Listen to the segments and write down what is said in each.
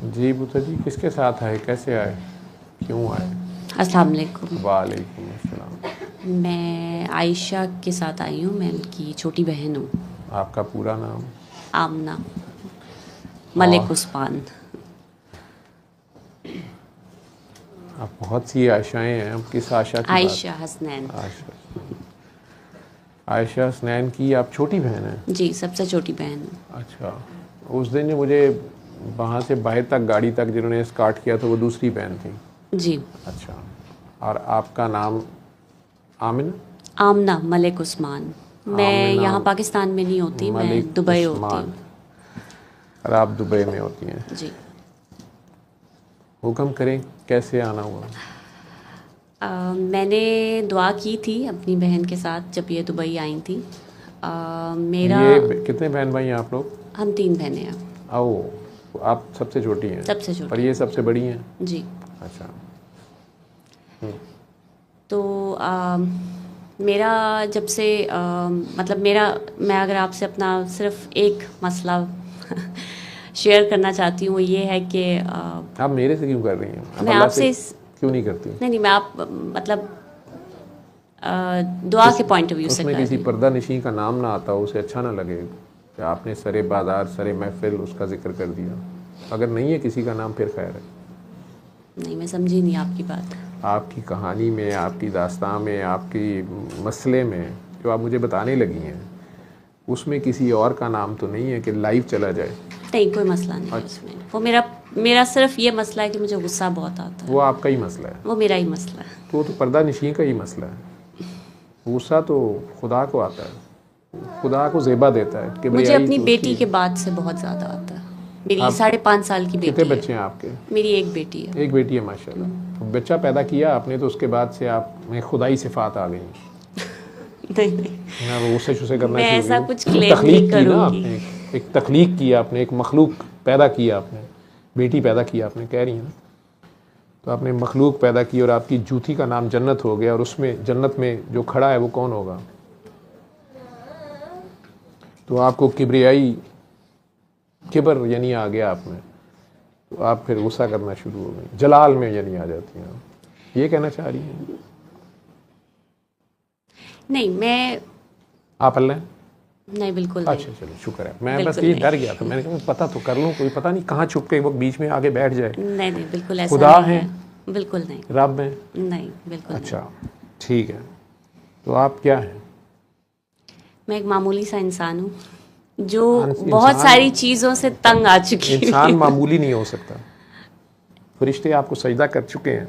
जी पुत्र जी, किसके साथ आए, कैसे आए, क्यों आए? अस्सलाम वालेकुम। वालेकुम अस्सलाम। मैं आयशा के साथ आई हूँ, मैं उनकी छोटी बहन हूँ। आपका पूरा नाम? आमना और मलिक उस्मान। आप बहुत सी आयशाएं हैं, अब किस आशा की बात? आयशा हसनैन। आयशा। आयशा हसनैन की आप छोटी बहन हैं? जी, सबसे छोटी बहन हूँ। अच्छा। उस दिन जो मुझे वहाँ से बाहर तक गाड़ी तक जिन्होंने स्कार्ट किया था वो दूसरी बहन थी? जी। अच्छा। और आपका नाम? आमिना? आमना मलिक उस्मान। मैं आमिना यहाँ पाकिस्तान में नहीं होती, मैं मलिक दुबई होती उस्मान। हूँ। और आप दुबई में होती हैं? जी। हुक्म करें, कैसे आना हुआ? मैंने दुआ की थी अपनी बहन के साथ जब ये दुबई आई थी। मेरा कितने बहन भाई हैं आप लोग? हम 3 बहनें हैं। आओ, आप सबसे छोटी हैं? सबसे पर छोटी। ये सबसे बड़ी हैं? जी। अच्छा। तो मेरा जब से मतलब मेरा मैं अगर आपसे अपना सिर्फ एक मसला शेयर करना चाहती हूँ, वो ये है कि आप मेरे से क्यों कर रही हैं? आप मैं अल्लाह से आपसे क्यों नहीं करती? नहीं नहीं, मैं आप मतलब दुआ के पॉइंट ऑफ व्यू से उसमें कर किसी रही हूँ। पर्दा नशी का नाम ना आता हो, उसे अच्छा ना लगे कि आपने सरे बाजार सरे महफिल उसका जिक्र कर दिया। अगर नहीं है किसी का नाम, फिर खैर है। नहीं, मैं समझी नहीं आपकी बात। आपकी कहानी में, आपकी दास्तां में, आपकी मसले में जो आप मुझे बताने लगी हैं, उसमें किसी और का नाम तो नहीं है कि लाइव चला जाए? नहीं, कोई मसला नहीं है उसमें। वो मेरा सिर्फ ये मसला है कि मुझे गुस्सा बहुत आता वो है। आपका ही मसला है? वो मेरा ही मसला है। तो वो तो पर्दा नशी का ही मसला है। गुस्सा तो खुदा को आता है, खुदा को ज़ेबा देता है, मुझे किब्रियाई अपनी तो बेटी उसकी। के बाद से बहुत ज़्यादा आता है। मेरी आप 5.5 साल की कितने बेटी है। बच्चे हैं आपके? मेरी एक बेटी है। एक बेटी है, माशाल्लाह। तो बच्चा पैदा किया आपने तो उसके बाद से आप में खुदाई सिफात आ गई। नहीं नहीं, मैं वो गुस्से शुस्से करना मैं शुरू ऐसा की। कुछ क्लेम नहीं तख्लीक की ना करूँगी। आपने, एक तख्लीक की आपने, एक मखलूक पैदा किया आपने, बेटी पैदा की आपने, कह रही हैं ना। तो आपने मखलूक पैदा की और आपकी जूती का नाम जन्नत हो गया, और उसमें जन्नत में जो खड़ा है वो कौन होगा? तो आपको किब्रियाई किबर यानी आ गया आप में, तो आप फिर गुस्सा करना शुरू हो गई, जलाल में यानी आ जाती हैं आप। ये कहना चाह रही हैं? नहीं, मैं आप अल्लाह हैं? नहीं, बिल्कुल नहीं। अच्छा चलो, शुक्र है। मैं बस बिल्कुल ये नहीं। डर गया था, मैंने कहा पता तो कर लूँ, कोई पता नहीं कहाँ छुप के वो बीच में आगे बैठ जाए। नहीं नहीं, बिल्कुल ऐसा खुदा नहीं है? है। बिल्कुल नहीं। रब है? नहीं, बिल्कुल नहीं। अच्छा ठीक है। तो आप क्या हैं? मैं एक मामूली सा इंसान हूँ जो बहुत इंसान? सारी चीज़ों से तंग आ चुकी इंसान है। मामूली नहीं हो सकता। फरिश्ते आपको सजदा कर चुके हैं,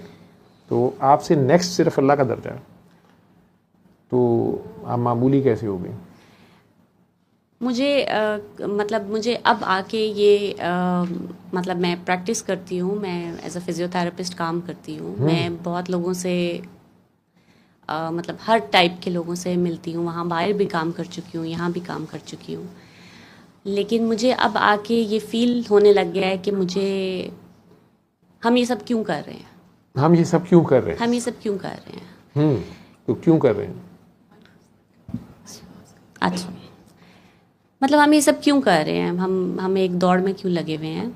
तो आपसे नेक्स्ट सिर्फ अल्लाह का दर्जा है, तो आप मामूली कैसे हो गई? मुझे मतलब मुझे अब आके ये मतलब मैं प्रैक्टिस करती हूँ, मैं एज अ फिजियोथेरेपिस्ट काम करती हूँ। मैं बहुत लोगों से मतलब हर टाइप के लोगों से मिलती हूँ, वहाँ बाहर भी काम कर चुकी हूँ, यहाँ भी काम कर चुकी हूँ। लेकिन मुझे अब आके ये फील होने लग गया है कि हम ये सब क्यों कर रहे हैं। हम ये सब क्यों कर रहे हैं? हम ये सब क्यों कर रहे हैं। तो क्यों कर रहे हैं? अच्छा, मतलब हम ये सब क्यों कर रहे हैं, हम एक दौड़ में क्यों लगे हुए हैं।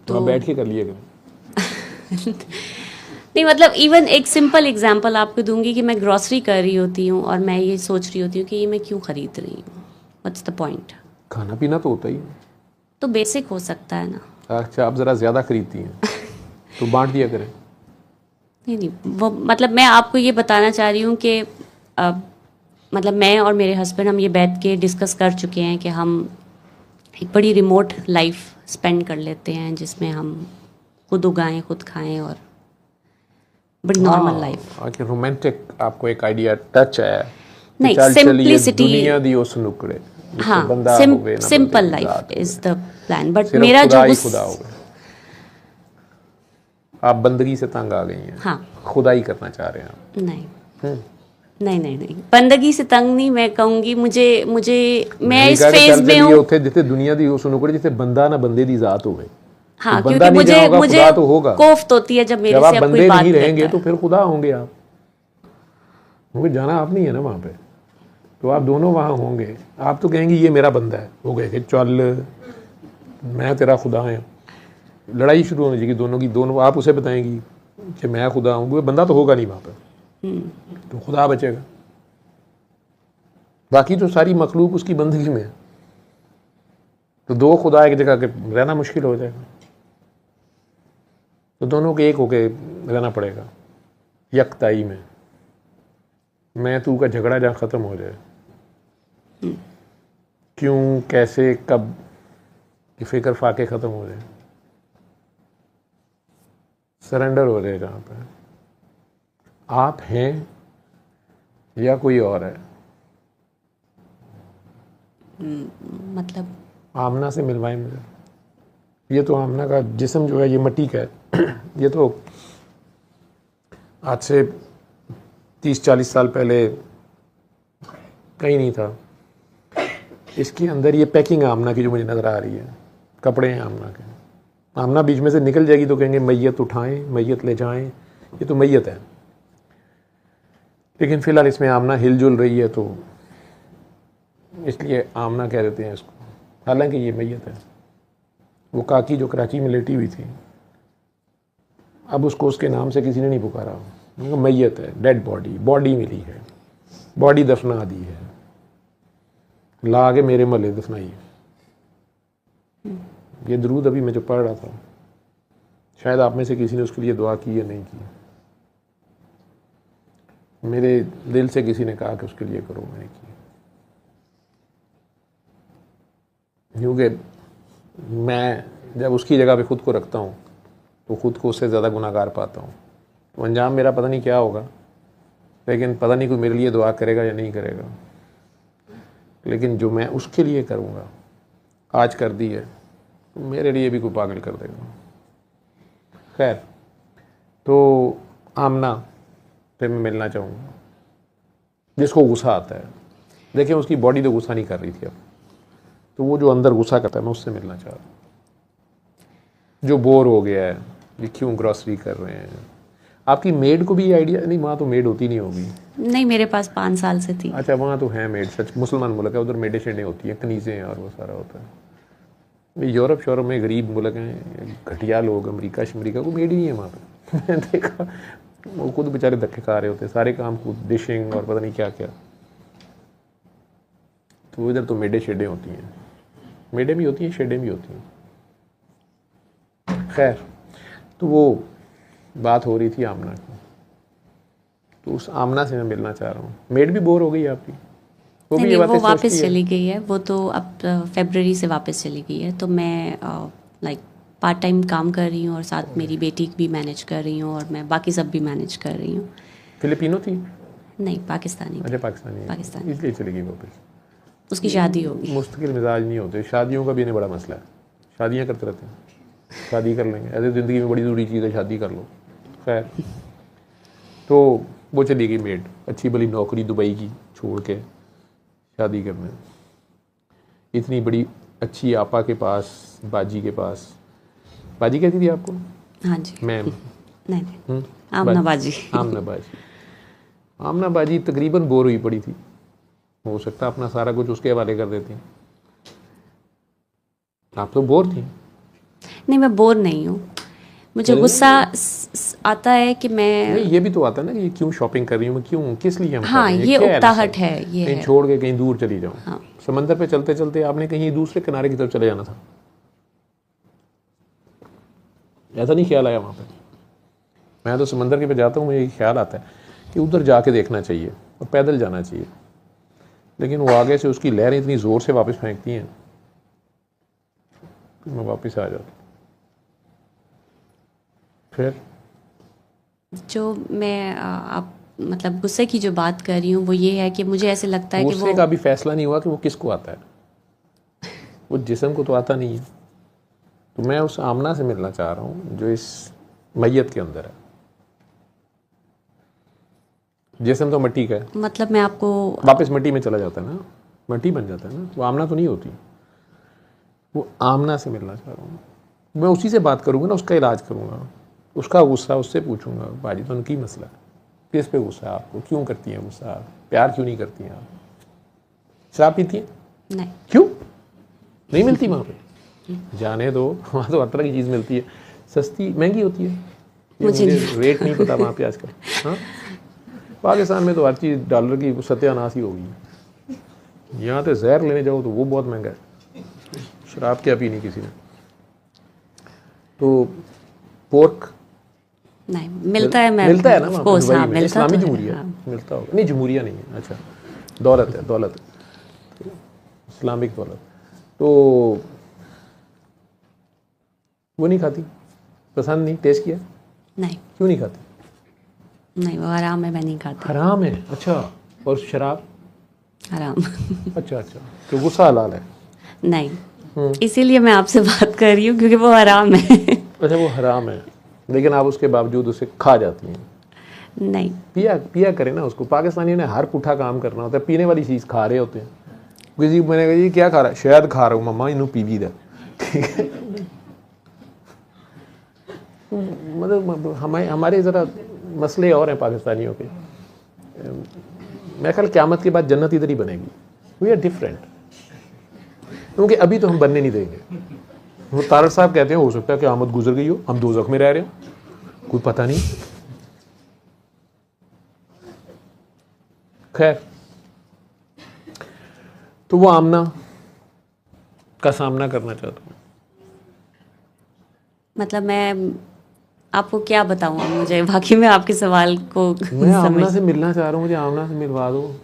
तो आप बैठ के कर लिएगा। नहीं, मतलब इवन एक सिंपल एग्जांपल आपको दूंगी कि मैं ग्रॉसरी कर रही होती हूँ और मैं ये सोच रही होती हूँ कि ये मैं क्यों खरीद रही हूँ। What's the point. खाना पीना तो होता ही है। तो बेसिक हो सकता है ना। अच्छा, आप ज़रा ज़्यादा खरीदती हैं तो बांट दिया करें। नहीं नहीं, वो मतलब मैं आपको ये बताना चाह रही हूँ कि मतलब मैं और मेरे हस्बैंड हम ये बैठ के डिस्कस कर चुके हैं कि हम एक बड़ी रिमोट लाइफ स्पेंड कर लेते हैं जिसमें हम खुद उगाएं, खुद खाएं और बड़ी नॉर्मल लाइफ। रोमांटिक आपको एक आइडिया टच आया कि नहीं, चल चलिए सिंप्लिसिटी। दुनिया दी उस नुकड़े जिससे हाँ, बंदा होवे ना सिंपल बंदे की लाइफ जात इज होवे, द प्लान। बट सिर्फ मेरा खुदा जो ही खुदा होवे। आप बंदगी से तंग आ गई हैं। हाँ। खुदा ही करना चाह रहे हैं आप। नहीं नहीं नहीं नहीं, बंदगी से तंग नहीं, मैं कहूँगी मुझे मुझे मैं इस कहा कि फेज चल में चलिए हूँ। उत्थे जिथे दुनिया दी उस नुकड़े जिथे बंदा ना बंदे दी जात होवे। हाँ, तो क्योंकि बंदा नहीं जहाँ मुझे होगा, मुझे खुदा तो होगा। कोफ्त होती है जब मेरे जब से आप अब कोई बंदे बात नहीं करता रहेंगे तो है। फिर खुदा होंगे आप, क्योंकि जाना आप नहीं है ना वहाँ पे। तो आप दोनों वहाँ होंगे। आप तो कहेंगे ये मेरा बंदा है, वो कहेंगे चल मैं तेरा खुदा है। लड़ाई शुरू होनी चाहिए दोनों की, दोनों आप उसे बताएंगी कि मैं खुदा हूँ, वो बंदा तो होगा नहीं वहाँ पर, तो खुदा बचेगा। बाकी तो सारी मखलूक उसकी बंदगी में है, तो दो खुदा एक जगह के रहना मुश्किल हो जाएगा, तो दोनों के एक होके रहना पड़ेगा यकताई में। मैं तू का झगड़ा जहाँ ख़त्म हो जाए, क्यों कैसे कब की फिक्र फाके ख़त्म हो जाए, सरेंडर हो जाए जहाँ पे आप हैं या कोई और है। मतलब आमना से मिलवाएं मुझे। ये तो आमना का जिस्म जो है ये मिट्टी का है, ये तो आज से 30-40 साल पहले कहीं नहीं था। इसके अंदर ये पैकिंग आमना की जो मुझे नज़र आ रही है, कपड़े हैं आमना के। आमना बीच में से निकल जाएगी तो कहेंगे मैयत उठाएं, मैयत ले जाएं, ये तो मैयत है। लेकिन फ़िलहाल इसमें आमना हिलजुल रही है तो इसलिए आमना कह देते हैं इसको, हालांकि ये मैयत है। वो काकी जो कराची में लेटी हुई थी, अब उसको उसके नाम से किसी ने नहीं पुकारा, उनको मैयत है, डेड बॉडी, बॉडी मिली है, बॉडी दफना दी है, ला के मेरे महल्ले दफनाई। ये दरूद अभी मैं जो पढ़ रहा था, शायद आप में से किसी ने उसके लिए दुआ की या नहीं की। मेरे दिल से किसी ने कहा कि उसके लिए करो, मैंने की। क्योंकि मैं जब उसकी जगह पे खुद को रखता हूँ तो खुद को उससे ज़्यादा गुनाहगार पाता हूँ। तो अंजाम मेरा पता नहीं क्या होगा, लेकिन पता नहीं कोई मेरे लिए दुआ करेगा या नहीं करेगा। लेकिन जो मैं उसके लिए करूँगा, आज कर दी है, तो मेरे लिए भी कोई पागल कर देगा। खैर, तो आमना से मैं मिलना चाहूँगा, जिसको गुस्सा आता है। देखिए उसकी बॉडी तो गुस्सा नहीं कर रही थी अब, तो वो जो अंदर गुस्सा करता है मैं उससे मिलना चाह रहा हूँ। जो बोर हो गया है, ये क्यों ग्रॉसरी कर रहे हैं। आपकी मेड को भी ये आइडिया नहीं, वहाँ तो मेड होती नहीं होगी। नहीं, मेरे पास 5 साल से थी। अच्छा, वहाँ तो है मेड, सच मुसलमान मुल्क है, उधर मेडे शेडें होती हैं, कनीज़ें हैं और वो सारा होता है। यूरोप शोरप में गरीब मुल्क हैं, घटिया लोग, अमेरिका शमरीका को मेड ही नहीं है वहाँ पर। मैंने देखा वो खुद बेचारे धक्के खा रहे होते, सारे काम खुद, डिशिंग और पता नहीं क्या क्या। तो इधर तो मेडे शेडें होती हैं, मेडें भी होती हैं, शेडें भी होती हैं। खैर, तो वो बात हो रही थी आमना की, तो उस आमना से मैं मिलना चाह रहा हूँ। मेड भी बोर हो गई आपकी? वो नहीं, भी ये बातें वो सोचती वापस है? चली गई है। वो तो अब फरवरी से वापस चली गई है। तो मैं लाइक पार्ट टाइम काम कर रही हूँ और साथ मेरी बेटी भी मैनेज कर रही हूँ और मैं बाकी सब भी मैनेज कर रही हूँ। फिलिपिनो थी? नहीं, पाकिस्तानी। अच्छा, पाकिस्तानी। पाकिस्तानी। इसलिए चली गई वापस। उसकी शादी होगी। मुस्तकिल मिजाज नहीं होते, शादियों का भी नहीं बड़ा मसला है। शादियाँ करते रहते हैं, शादी कर लेंगे, ऐसे ज़िंदगी में बड़ी ज़रूरी चीज़ है, शादी कर लो। खैर, तो वो चली गई मेड, अच्छी भली नौकरी दुबई की छोड़ के शादी करने। इतनी बड़ी अच्छी आपा के पास, बाजी के पास। बाजी कहती थी आपको? हाँ जी। मैम? नहीं, आमना बाजी। आमना बाजी। आमना बाजी तकरीबन बोर हुई पड़ी थी, हो सकता अपना सारा कुछ उसके हवाले कर देती। आप तो बोर थी। नहीं, मैं बोर नहीं हूँ। मुझे गुस्सा आता है कि मैं नहीं, ये भी तो आता है ना कि ये क्यों शॉपिंग कर रही हूँ मैं, क्यों, किस लिए हम कर हाँ, रहे हैं, ये क्या उकताहट है। ये कहीं है। छोड़ के कहीं दूर चली जाऊँ। हाँ। समंदर पे चलते चलते आपने कहीं दूसरे किनारे की तरफ चले जाना था, ऐसा नहीं ख्याल आया वहाँ पे? मैं तो समंदर के पे जाता हूँ, मुझे ख्याल आता है कि उधर जाके देखना चाहिए और पैदल जाना चाहिए, लेकिन वो आगे से उसकी लहरें इतनी ज़ोर से वापस फेंकती हैं कि मैं वापस आ जाता। फिर जो मैं आप मतलब गुस्से की जो बात कर रही हूँ वो ये है कि मुझे ऐसे लगता है कि गुस्से का भी फैसला नहीं हुआ कि वो किसको आता है, वो जिस्म को तो आता नहीं है। तो मैं उस आमना से मिलना चाह रहा हूँ जो इस मैयत के अंदर है। जिस्म तो मिट्टी का है, मतलब मैं आपको वापस मिट्टी में चला जाता है ना, मिट्टी बन जाता है ना, वो आमना तो नहीं होती। वो आमना से मिलना चाह रहा हूँ। मैं उसी से बात करूँगा ना, उसका इलाज करूँगा, उसका गुस्सा उससे पूछूंगा, बाजी तो उनकी मसला है, किस पे गुस्सा है आपको, क्यों करती हैं गुस्सा, प्यार क्यों नहीं करती हैं आप, शराब पीती हैं? नहीं। क्यों नहीं मिलती वहाँ पे? जाने दो, वहाँ तो हर तरह की चीज़ मिलती है, सस्ती महंगी होती है, ये मुझे रेट नहीं पता वहाँ पे आजकल। हाँ, पाकिस्तान में तो हर चीज़ डॉलर की सत्यानाश ही होगी। यहाँ तो जहर लेने जाओ तो वो बहुत महंगा है, शराब क्या पीनी किसी ने। तो पोर्क नहीं मिलता है, मैं मिलता है ना वहाँ पे course, दुबई हाँ, में, मिलता इस्लामी तो है, जमहूरिया हाँ। मिलता होगा, नहीं जमहूरिया नहीं है, अच्छा दौलत है, दौलत है, इस्लामिक दौलत। तो वो नहीं खाती, पसंद नहीं, टेस्ट किया, नहीं क्यों नहीं खाती? नहीं, वो हराम है, मैं नहीं खाती। हराम है, अच्छा। और शराब? हराम अच्छा अच्छा, तो गुस्सा हलाल है। नहीं, इसीलिए मैं आपसे बात कर रही हूँ क्योंकि वो हराम है। अच्छा, वो हराम है, लेकिन आप उसके बावजूद उसे खा जाती हैं। नहीं, पिया पिया करें ना उसको। पाकिस्तानियों ने हर पुठा काम करना होता है, पीने वाली चीज़ खा रहे होते हैं। किसी मैंने कहा जी क्या खा रहा है, शायद खा रहा हूँ मम्मा, इनू पी भी दा, ठीक है। मतलब हमारे ज़रा मसले और हैं पाकिस्तानियों के। मैं ख्याल क़यामत के बाद जन्नत इधर ही बनेगी। वी आर डिफरेंट, क्योंकि अभी तो हम बनने नहीं देंगे। वो तारड़ साहब कहते हैं हो सकता है क़यामत गुजर गई हो, हम दोज़ख में रह रहे हो, कोई पता नहीं। खैर, तो वो आमना का सामना करना चाहता हूँ। मतलब मैं आपको क्या बताऊँ, मुझे बाकी मैं आपके सवाल को मैं आमना समझ। से मिलना चाह रहा हूँ, मुझे आमना से मिलवा दो।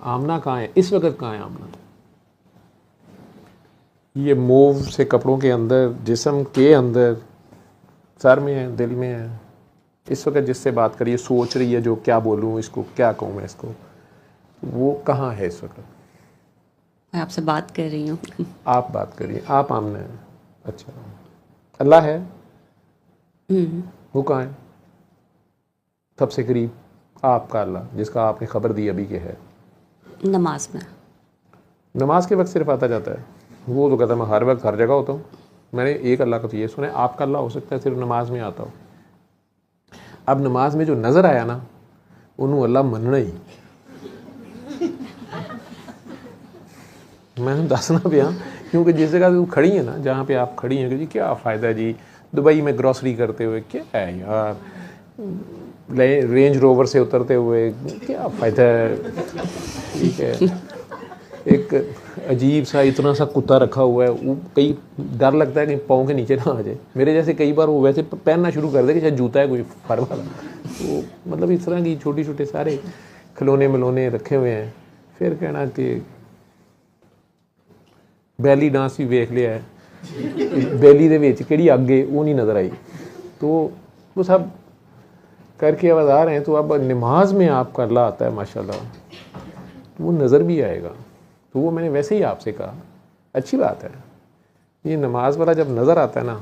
आमना कहाँ है इस वक्त, कहाँ है आमना? ये मोव से कपड़ों के अंदर, जिस्म के अंदर, सर में है, दिल में है। इस वक्त जिससे बात करिए, सोच रही है जो क्या बोलूँ इसको, क्या कहूँ मैं इसको, वो कहाँ है इस वक्त? मैं आपसे बात कर रही हूँ। आप बात करिए, आप आमना है। अच्छा, अल्लाह है, वो कहाँ है? सबसे करीब आपका अल्लाह, जिसका आपने खबर दी अभी के है। नमाज में। नमाज के वक्त सिर्फ आता जाता है। वो तो कहता है मैं हर वक्त हर जगह होता हूँ। मैंने एक अल्लाह को तो ये सुना है, आपका अल्लाह हो सकता है सिर्फ नमाज में आता हो। अब नमाज में जो नज़र आया ना, उन्होंने अल्लाह मनना ही। मैंने दसना पिया, क्योंकि जिस जगह तू खड़ी है ना, जहाँ पे आप खड़ी हैं, कि जी क्या फ़ायदा जी दुबई में ग्रॉसरी करते हुए, क्या है यार, रेंज रोवर से उतरते हुए क्या फ़ायदा है, ठीक है। एक अजीब सा इतना सा कुत्ता रखा हुआ है, वो कई डर लगता है कि पाँव के नीचे ना आ जाए। मेरे जैसे कई बार वो वैसे पहनना शुरू कर दे कि शायद जूता है कोई फर वाला। तो मतलब इस तरह की छोटी छोटे सारे खिलौने मिलौने रखे हुए हैं। फिर कहना कि बैली डांस भी वेख लिया है, बैली दे विच केड़ी अग है वो नहीं नज़र आई। तो वो सब करके अब आ रहे हैं। तो अब नमाज में आपका अल्लाह आता है माशाल्लाह, तो वो नज़र भी आएगा। तो वो मैंने वैसे ही आपसे कहा, अच्छी बात है। ये नमाज वाला जब नज़र आता है ना,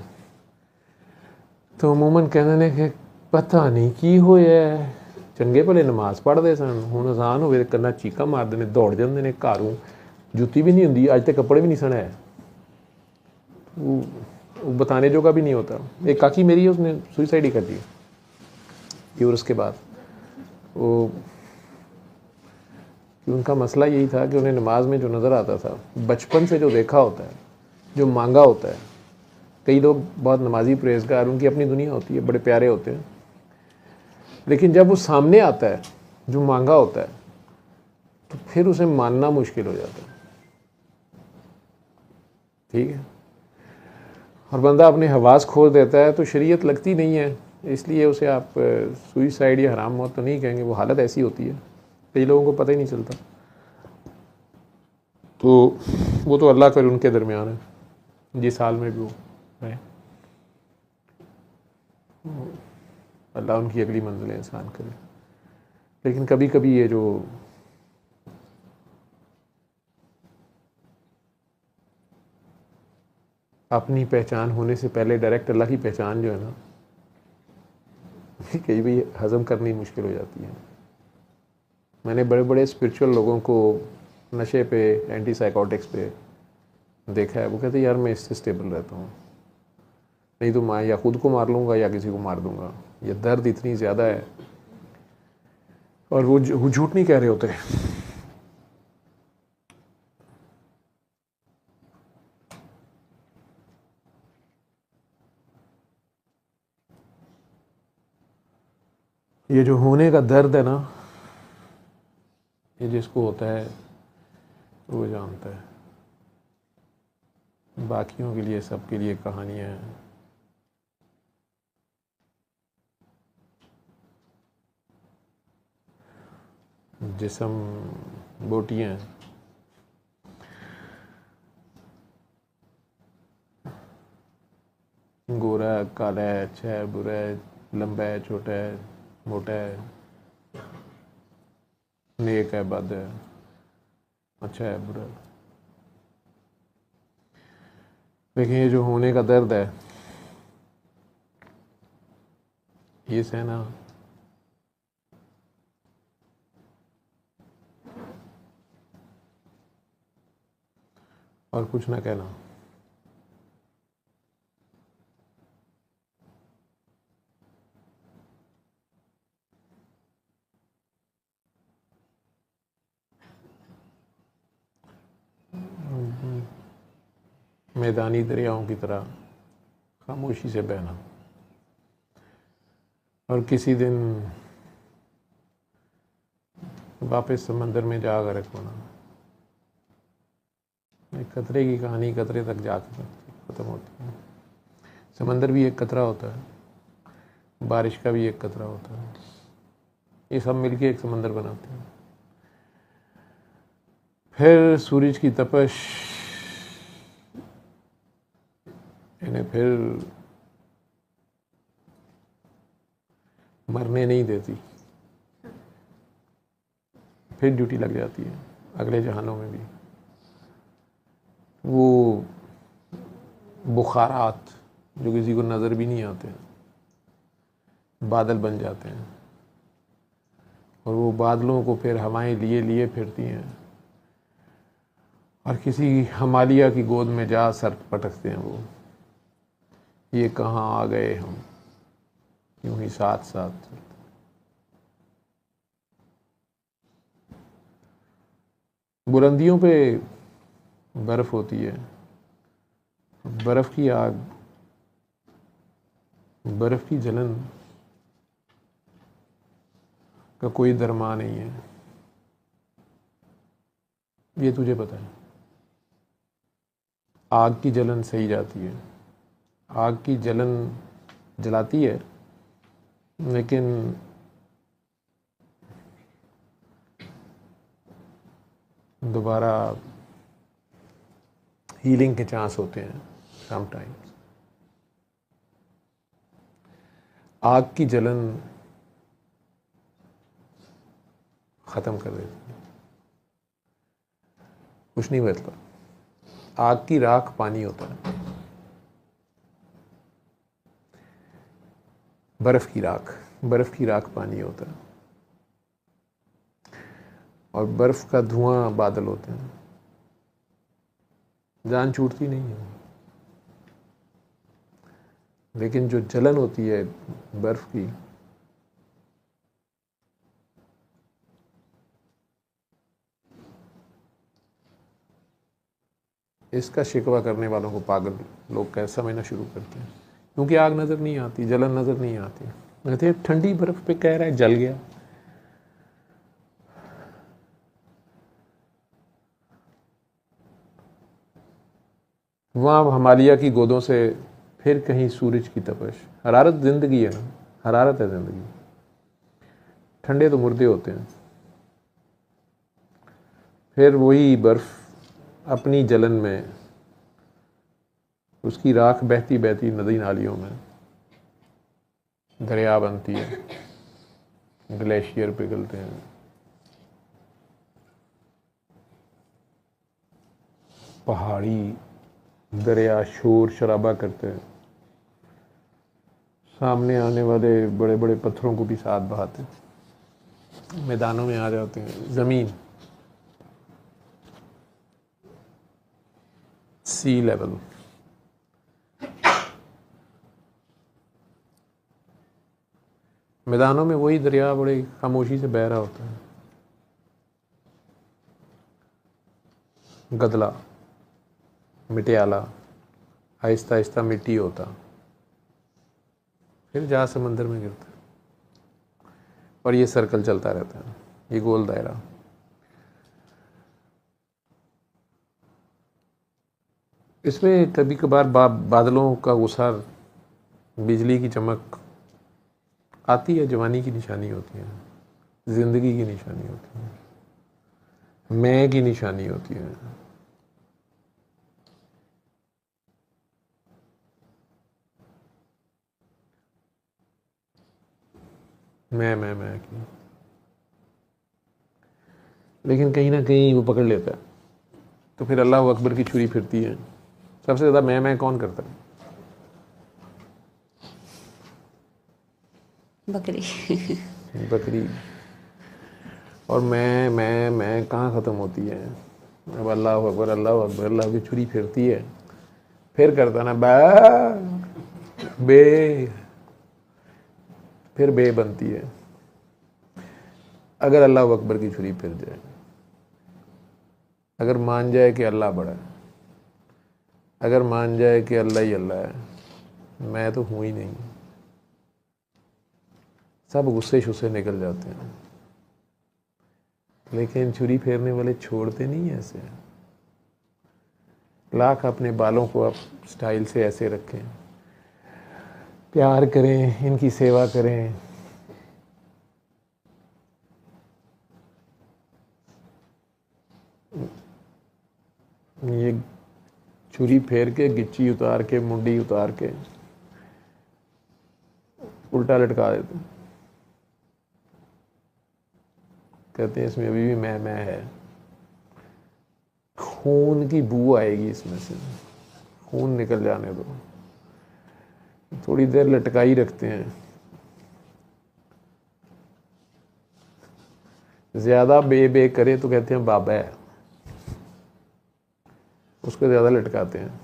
तो अमूमन कहते हैं कि पता नहीं की होया, चंगे भले नमाज पढ़ते सन, हुण अजान होवे ते कन्ना चीका मारते हैं, दौड़ जाते हैं घरों, जुत्ती भी नहीं होंगी, अज तक कपड़े भी नहीं सन है, वो बताने जोगा भी नहीं होता। एक काकी मेरी है, उसने सुसाइड ही कर दी। और उसके बाद वो, उनका मसला यही था कि उन्हें नमाज में जो नज़र आता था, बचपन से जो देखा होता है, जो मांगा होता है। कई लोग बहुत नमाजी परहेज़गार, उनकी अपनी दुनिया होती है, बड़े प्यारे होते हैं, लेकिन जब वो सामने आता है जो मांगा होता है, तो फिर उसे मानना मुश्किल हो जाता है, ठीक है। और बंदा अपने हवास खो देता है, तो शरीयत लगती नहीं है, इसलिए उसे आप सुसाइड या हराम मौत तो नहीं कहेंगे। वो हालत ऐसी होती है, कई लोगों को पता ही नहीं चलता। तो वो तो अल्लाह कर उनके दरमियान है, जिस हाल में भी वो है, अल्लाह उनकी अगली मंजिलें आसान करे। लेकिन कभी कभी ये जो अपनी पहचान होने से पहले डायरेक्ट अल्लाह की पहचान जो है ना, कई भी हज़म करनी मुश्किल हो जाती है। मैंने बड़े बड़े स्पिरिचुअल लोगों को नशे पे, एंटी साइकोटिक्स पे देखा है, वो कहते हैं यार मैं इससे स्टेबल रहता हूँ, नहीं तो मैं या खुद को मार लूँगा या किसी को मार दूँगा। ये दर्द इतनी ज़्यादा है, और वो झूठ नहीं कह रहे होते। ये जो होने का दर्द है ना, ये जिसको होता है वो जानता है। बाकियों के लिए, सबके लिए कहानियाँ हैं। जिस्म बोटियाँ हैं। गोरा है, काला है, अच्छा है, बुरा है, लंबा है, छोटा है, मोटा है, नेक है, बद है, अच्छा है, बुरा है। लेकिन ये जो होने का दर्द है, ये सहना और कुछ ना कहना। मैदानी दरियाओं की तरह खामोशी से बहना और किसी दिन वापस समंदर में जा कर होना। एक कतरे की कहानी कतरे तक जाकर ख़त्म होती है। समंदर भी एक कतरा होता है, बारिश का भी एक कतरा होता है। ये सब मिलके एक समंदर बनाते हैं। फिर सूरज की तपश इन्हें फिर मरने नहीं देती, फिर ड्यूटी लग जाती है अगले जहानों में भी। वो बुखारात जो किसी को नज़र भी नहीं आते हैं, बादल बन जाते हैं और वो बादलों को फिर हवाएं लिए लिए फिरती हैं और किसी हिमालय की गोद में जा सर पटकते हैं। वो ये कहाँ आ गए हम, यूं ही साथ साथ। बुलंदियों पे बर्फ होती है, बर्फ की आग, बर्फ की जलन का कोई दरमा नहीं है, ये तुझे पता है। आग की जलन सही जाती है, आग की जलन जलाती है, लेकिन दोबारा हीलिंग के चांस होते हैं समटाइम्स। आग की जलन ख़त्म कर देती है, कुछ नहीं बचता। आग की राख पानी होता है, बर्फ़ की राख पानी होता है और बर्फ़ का धुआं बादल होते हैं। जान छूटती नहीं है, लेकिन जो जलन होती है बर्फ़ की, इसका शिकवा करने वालों को पागल लोग कैसे समझना शुरू करते हैं, क्योंकि आग नज़र नहीं आती, जलन नज़र नहीं आती। कहते हैं ठंडी बर्फ़ पे कह रहा है जल गया। वहाँ हिमालय की गोदों से फिर कहीं सूरज की तपश। हरारत ज़िंदगी है ना, हरारत है ज़िंदगी। ठंडे तो मुर्दे होते हैं। फिर वही बर्फ़ अपनी जलन में, उसकी राख बहती बहती नदी नालियों में दरिया बनती है, ग्लेशियर पिघलते हैं, पहाड़ी दरिया शोर शराबा करते हैं, सामने आने वाले बड़े बड़े पत्थरों को भी साथ बहाते हैं, मैदानों में आ जाते हैं। ज़मीन, सी लेवल, मैदानों में वही दरिया बड़े खामोशी से बह रहा होता है। गदला, मिटियाला, आहिस्ता आहिस्ता मिट्टी होता, फिर जा समंदर में गिरता। और ये सर्कल चलता रहता है, ये गोल दायरा। इसमें कभी कभार बादलों का उसार, बिजली की चमक आती है, जवानी की निशानी होती है, जिंदगी की निशानी होती है, मैं की निशानी होती है। मैं की, लेकिन कहीं ना कहीं वो पकड़ लेता है, तो फिर अल्लाह अकबर की छुरी फिरती है। सबसे ज़्यादा मैं कौन करता है? बकरी। बकरी। और मैं कहाँ ख़त्म होती है? अब अल्लाह अकबर अल्लाह की छुरी फिरती है, फिर करता ना बे, फिर बे बनती है। अगर अल्लाह अकबर की छुरी फिर जाए, अगर मान जाए कि अल्लाह बड़ा है, अगर मान जाए कि अल्लाह ही अल्लाह है, मैं तो हूँ ही नहीं, सब गुस्से शुस्से निकल जाते हैं। लेकिन छुरी फेरने वाले छोड़ते नहीं हैं ऐसे। लाख अपने बालों को आप स्टाइल से ऐसे रखें, प्यार करें, इनकी सेवा करें, ये छुरी फेर के, गिच्ची उतार के, मुंडी उतार के उल्टा लटका देते हैं। कहते हैं इसमें अभी भी मैं है, खून की बू आएगी इसमें से, खून निकल जाने दो। थोड़ी देर लटकाई रखते हैं, ज्यादा बे करे तो कहते हैं बाबा है, उसको ज्यादा लटकाते हैं,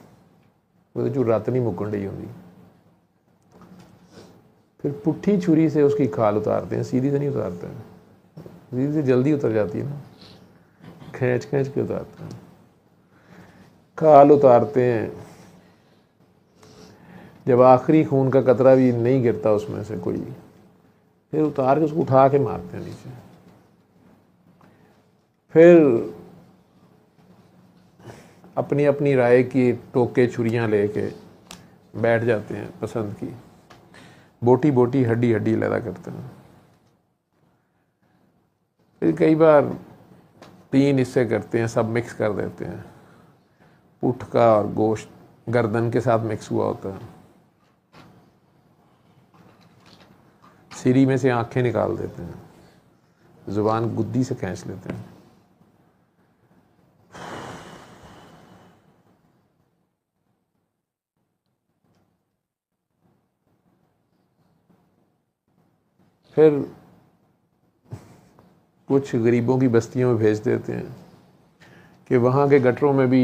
वो जो रात नहीं मुकन रही होंगी। फिर पुट्ठी छुरी से उसकी खाल उतारते हैं, सीधी से नहीं उतारते हैं, सीधी से जल्दी उतर जाती है ना, खींच खींच के उतारते हैं। खाल उतारते हैं, जब आखिरी खून का कतरा भी नहीं गिरता उसमें से कोई, फिर उतार के उसको उठा के मारते हैं नीचे। फिर अपनी अपनी राय की टोके छुरियां लेके बैठ जाते हैं पसंद की, बोटी बोटी हड्डी हड्डी लैदा करते हैं। फिर कई बार 3 हिस्से करते हैं, सब मिक्स कर देते हैं, पुठ का और गोश्त गर्दन के साथ मिक्स हुआ होता है, सिरी में से आंखें निकाल देते हैं, जुबान गुद्दी से खींच लेते हैं। फिर कुछ गरीबों की बस्तियों में भेज देते हैं कि वहाँ के गटरों में भी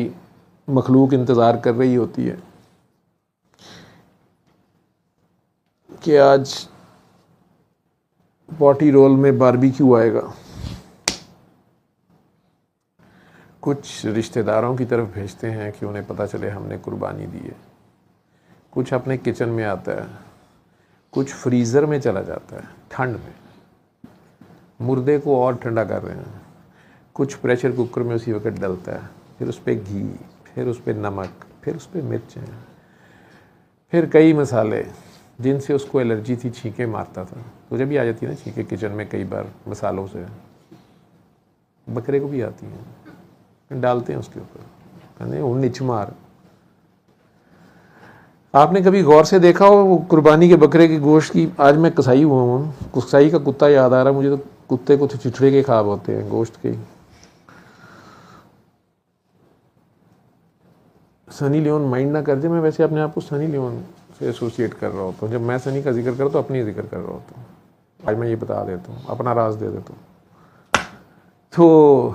मखलूक इंतज़ार कर रही होती है कि आज पॉटी रोल में बारबेक्यू आएगा। कुछ रिश्तेदारों की तरफ भेजते हैं कि उन्हें पता चले हमने कुर्बानी दी है। कुछ अपने किचन में आता है, कुछ फ्रीज़र में चला जाता है ठंड में, मुर्दे को और ठंडा कर रहे हैं। कुछ प्रेशर कुकर में उसी वक्त डलता है, फिर उस पर घी, फिर उस पर नमक, फिर उस पर मिर्चें, फिर कई मसाले जिनसे उसको एलर्जी थी, छींके मारता था। मुझे भी आ जाती है ना छींके किचन में कई बार मसालों से, बकरे को भी आती हैं, डालते हैं उसके ऊपर, कहते हैं निच मार। आपने कभी गौर से देखा हो वो कुर्बानी के बकरे के गोश्त की? आज मैं कसाई हुआ हूँ, कसाई का कुत्ता याद आ रहा है मुझे, तो कुत्ते को तो चिथड़े के ख्वाब होते हैं गोश्त के। सनी लियोन माइंड ना कर दे, मैं वैसे अपने आप को सनी लियोन से एसोसिएट कर रहा होता हूँ। जब मैं सनी का जिक्र करूँ तो अपनी जिक्र कर रहा होता हूँ। आज मैं ये बता देता हूँ, अपना राज दे देता हूँ। तो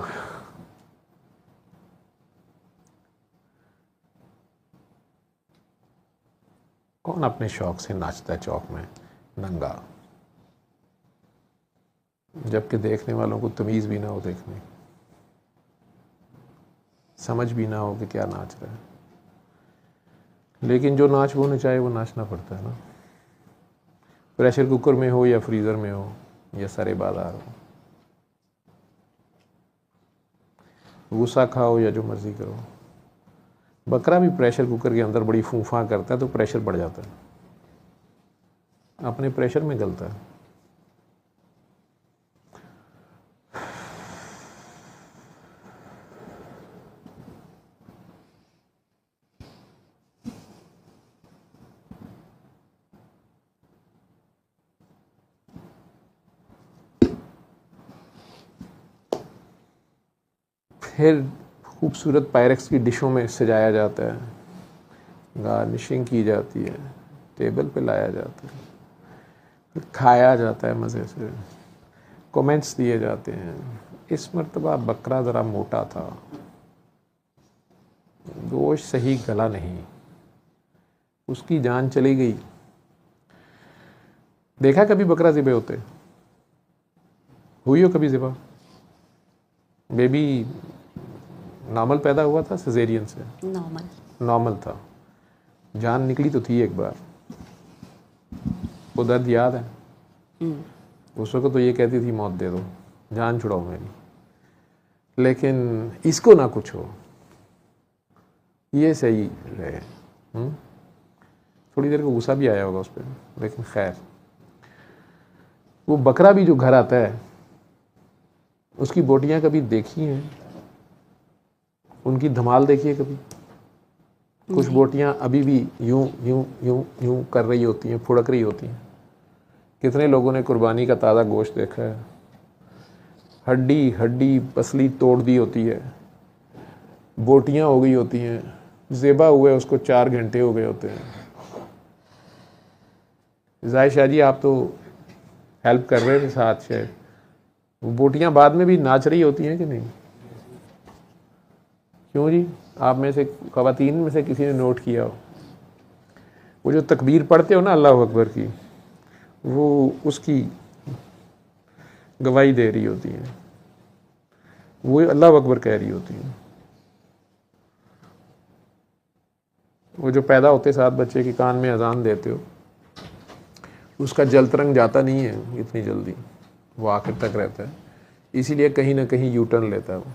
कौन अपने शौक से नाचता है चौक में नंगा, जबकि देखने वालों को तमीज़ भी ना हो, देखने समझ भी ना हो कि क्या नाच रहा है। लेकिन जो नाच वो नचाए, वो नाचना पड़ता है ना, प्रेशर कुकर में हो या फ्रीज़र में हो, या सरे बाजार हो, गुस्सा खाओ या जो मर्जी करो। बकरा भी प्रेशर कुकर के अंदर बड़ी फूंफा करता है तो प्रेशर बढ़ जाता है, अपने प्रेशर में गलता है। फिर खूबसूरत पायरेक्स की डिशों में सजाया जाता है, गार्निशिंग की जाती है, टेबल पे लाया जाता है, फिर खाया जाता है मज़े से, कमेंट्स दिए जाते हैं। इस मर्तबा बकरा ज़रा मोटा था, गोश्त सही गला नहीं, उसकी जान चली गई। देखा कभी बकरा ज़िबे होते? हुई हो कभी ज़िबा? बेबी नॉर्मल पैदा हुआ था सिजेरियन से? नॉर्मल था। जान निकली तो थी एक बार, वो दर्द याद है? उस वक्त तो ये कहती थी मौत दे दो, जान छुड़ाओ मेरी, लेकिन इसको ना कुछ हो, ये सही रहे। थोड़ी देर को गुस्सा भी आया होगा उस पर, लेकिन खैर। वो बकरा भी जो घर आता है, उसकी बोटियां कभी देखी हैं? उनकी धमाल देखी है कभी? कुछ बोटियां अभी भी यूं यूं यूं यूं कर रही होती हैं, फुड़क रही होती हैं। कितने लोगों ने कुर्बानी का ताज़ा गोश्त देखा है? हड्डी हड्डी पसली तोड़ दी होती है, बोटियां हो गई होती हैं, ज़ेबा हुए उसको 4 घंटे हो गए होते हैं। जाहिर शाह जी आप तो हेल्प कर रहे थे साथ, शायद वो बोटियां बाद में भी नाच रही होती हैं कि नहीं? क्यों जी, आप में से ख़वातीन में से किसी ने नोट किया हो? वो जो तकबीर पढ़ते हो ना अल्लाह अकबर की, वो उसकी गवाही दे रही होती हैं, वो अल्लाह अकबर कह रही होती हैं। वो जो पैदा होते साथ बच्चे के कान में अजान देते हो, उसका जल तरंग जाता नहीं है इतनी जल्दी, वो आखिर तक रहता है, इसीलिए कहीं ना कहीं यू टर्न लेता है, वो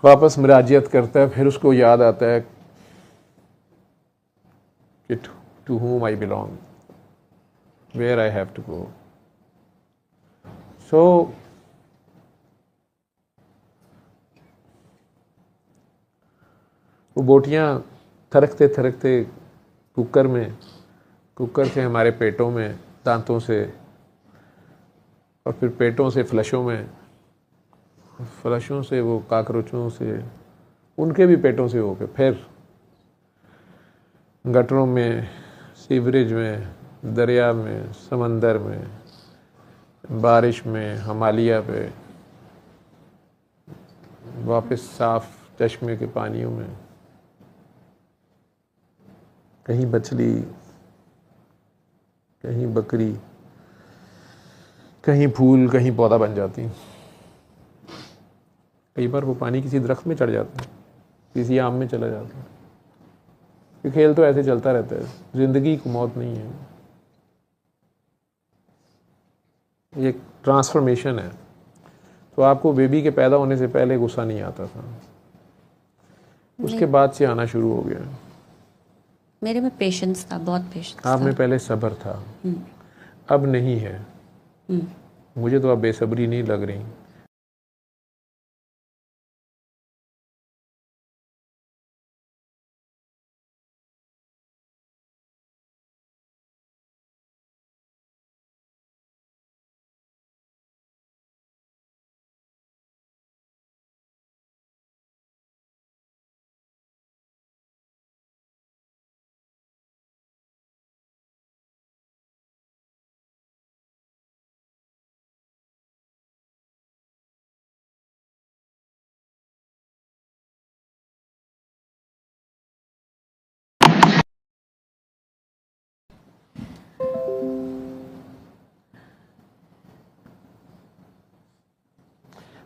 वापस मुराजियत करता है। फिर उसको याद आता है कि to whom I belong, where I have to go. So वो बोटियां थरकते थरकते कुकर से हमारे पेटों में, दांतों से, और फिर पेटों से फ्लशों में, फ्लशों से वो काकरोचों से, उनके भी पेटों से होके फिर गटरों में, सीवरेज में, दरिया में, समंदर में, बारिश में, हिमालय पे, वापस साफ चश्मे के पानियों में, कहीं मछली, कहीं बकरी, कहीं फूल, कहीं पौधा बन जाती। कई बार वो पानी किसी दरख्त में चढ़ जाता है, किसी आम में चला जाता है। ये खेल तो ऐसे चलता रहता है, जिंदगी को मौत नहीं है, ये ट्रांसफॉर्मेशन है। तो आपको बेबी के पैदा होने से पहले गुस्सा नहीं आता था, उसके बाद से आना शुरू हो गया। मेरे में पेशेंस था, बहुत पेशेंस आप था। में पहले सब्र था, अब नहीं है। मुझे तो अब बेसब्री नहीं लग रही।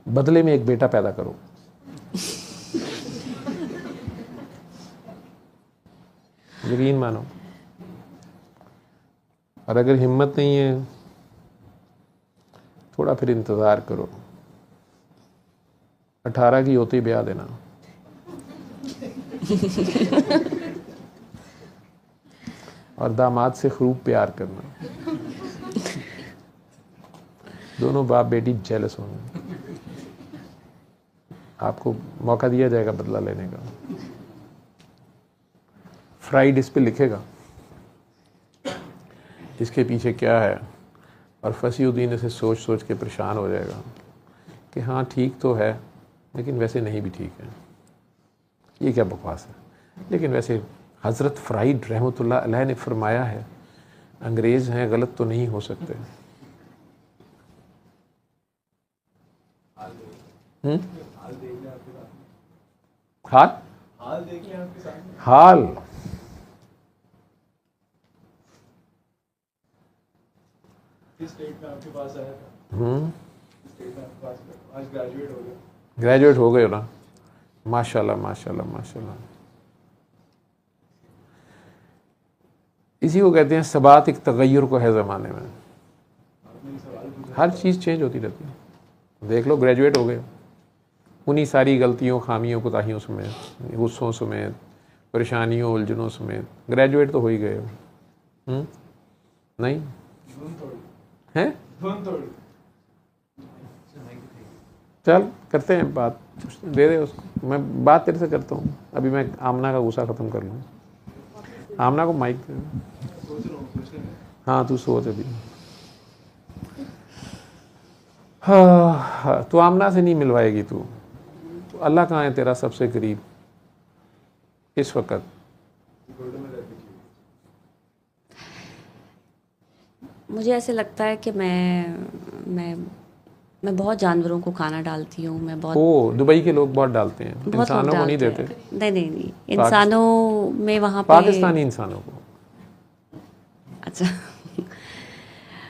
बदले में एक बेटा पैदा करो। यकीन मानो। और अगर हिम्मत नहीं है थोड़ा फिर इंतज़ार करो, 18 की होते ही ब्याह देना। और दामाद से खूब प्यार करना, दोनों बाप बेटी जेलस होंगे, आपको मौका दिया जाएगा बदला लेने का। फ्राइड इस पे लिखेगा इसके पीछे क्या है, और फसीउद्दीन इसे सोच सोच के परेशान हो जाएगा कि हाँ ठीक तो है लेकिन वैसे नहीं भी ठीक है, ये क्या बकवास है। लेकिन वैसे हज़रत फ्राइड रहमतुल्लाह अलैह ने फरमाया है, अंग्रेज़ हैं गलत तो नहीं हो सकते। हाल हाल ग्रेजुएट हो गए ना, माशाल्लाह माशाल्लाह माशाल्लाह। इसी को कहते हैं सबात, एक तगय्युर को है ज़माने में, हर चीज़ चेंज होती रहती है। देख लो ग्रेजुएट हो गए, उन्हीं सारी गलतियों खामियों कोताहियों समेत, गुस्सों समेत, परेशानियों उलझनों समेत ग्रेजुएट तो हो ही गए हो। नहीं हैं? चल करते हैं बात, दे दे उसको, मैं बात तेरे से करता हूँ। अभी मैं आमना का गुस्सा ख़त्म कर लूँ। आमना को माइक दे। हाँ तू सोच अभी। हाँ तो आमना से नहीं मिलवाएगी तू, तो अल्लाह कहाँ है तेरा सबसे करीब इस वक्त? मुझे ऐसे लगता है कि मैं बहुत जानवरों को खाना डालती हूँ। मैं बहुत दुबई के लोग बहुत डालते हैं, बहुत इंसानों को नहीं डालते देते। हैं। नहीं इंसानों में वहाँ पे पाकिस्तानी इंसानों को। अच्छा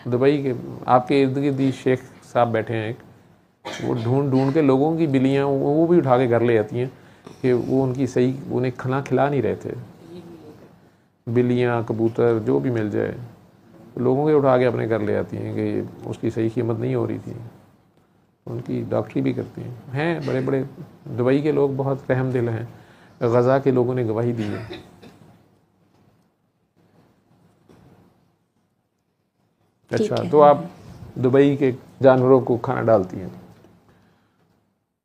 दुबई के आपके इर्द गिर्द ही शेख साहब बैठे हैं एक, वो ढूंढ ढूंढ के लोगों की बिल्लियाँ वो भी उठा के घर ले जाती हैं कि वो उनकी सही उन्हें खाना खिला नहीं रहे थे। बिल्लियाँ कबूतर जो भी मिल जाए लोगों के उठा के अपने घर ले जाती हैं कि उसकी सही कीमत नहीं हो रही थी। उनकी डॉक्टरी भी करती हैं बड़े बड़े दुबई के लोग बहुत रहमदिल हैं। गज़ा के लोगों ने गवाही दी है। अच्छा तो आप दुबई के जानवरों को खाना डालती हैं,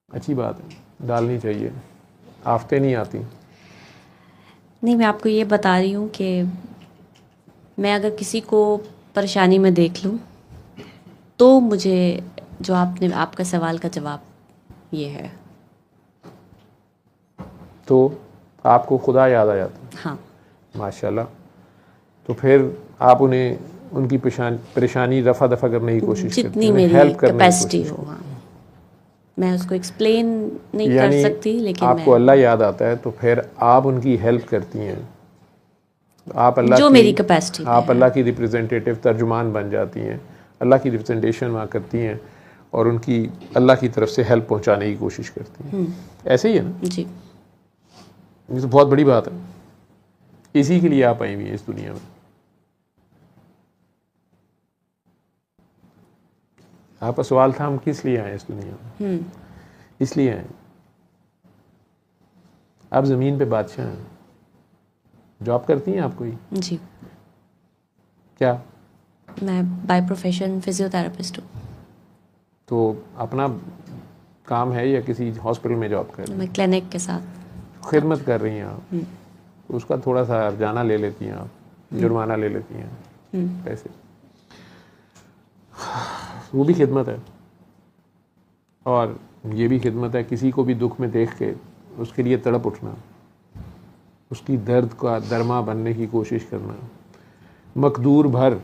अच्छी बात है, डालनी चाहिए, आफतें नहीं आती। नहीं मैं आपको ये बता रही हूँ कि मैं अगर किसी को परेशानी में देख लूँ तो मुझे जो आपका सवाल का जवाब ये है। तो आपको खुदा याद आ जाता? हाँ माशाल्लाह। तो फिर आप उन्हें उनकी परेशानी रफा दफा करने की कोशिश करते हैं, जितनी मेरी हेल्प करने कैपेसिटी हो। हाँ मैं उसको एक्सप्लेन नहीं कर सकती, लेकिन आपको अल्लाह याद आता है तो फिर आप उनकी हेल्प करती हैं। आप अल्लाह जो की, मेरी कैपेसिटी आप अल्लाह की रिप्रेजेंटेटिव तर्जुमान बन जाती हैं, अल्लाह की रिप्रेजेंटेशन वहाँ करती हैं और उनकी अल्लाह की तरफ से हेल्प पहुँचाने की कोशिश करती हैं। ऐसे ही है ना जी। ये तो बहुत बड़ी बात है, इसी के लिए आप आई हुई हैं इस दुनिया में। आपका सवाल था हम किस लिए आए इस दुनिया में? इसलिए आए आप ज़मीन पे बादशाह हैं। जॉब करती हैं आप कोई? जी क्या? मैं बाय प्रोफेशन फिजियोथेरेपिस्ट हूँ। तो अपना काम है या किसी हॉस्पिटल में जॉब कर रही हैं? मैं क्लिनिक के साथ खिदमत कर रही हैं आप, तो उसका थोड़ा सा जाना ले लेती हैं आप, जुर्माना ले लेती हैं पैसे, वो भी खिदमत है। और ये भी खिदमत है किसी को भी दुख में देख के उसके लिए तड़प उठना, उसकी दर्द का दरमा बनने की कोशिश करना, मकदूर भर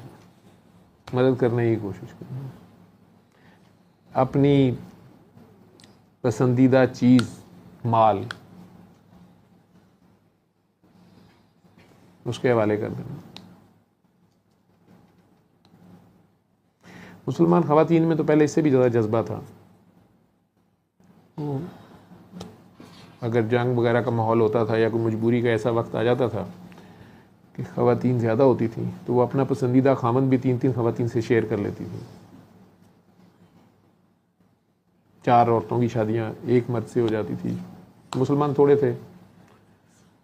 मदद करने की कोशिश करना, अपनी पसंदीदा चीज़ माल उसके हवाले कर देना। मुसलमान ख़वातीन में तो पहले इससे भी ज़्यादा जज्बा था। अगर जंग वगैरह का माहौल होता था या कोई मजबूरी का ऐसा वक्त आ जाता था कि ख़वातीन ज़्यादा होती थी तो वो अपना पसंदीदा खामन भी 3-3 ख़वातीन से शेयर कर लेती थी। 4 औरतों की शादियां एक मर्द से हो जाती थी। मुसलमान थोड़े थे,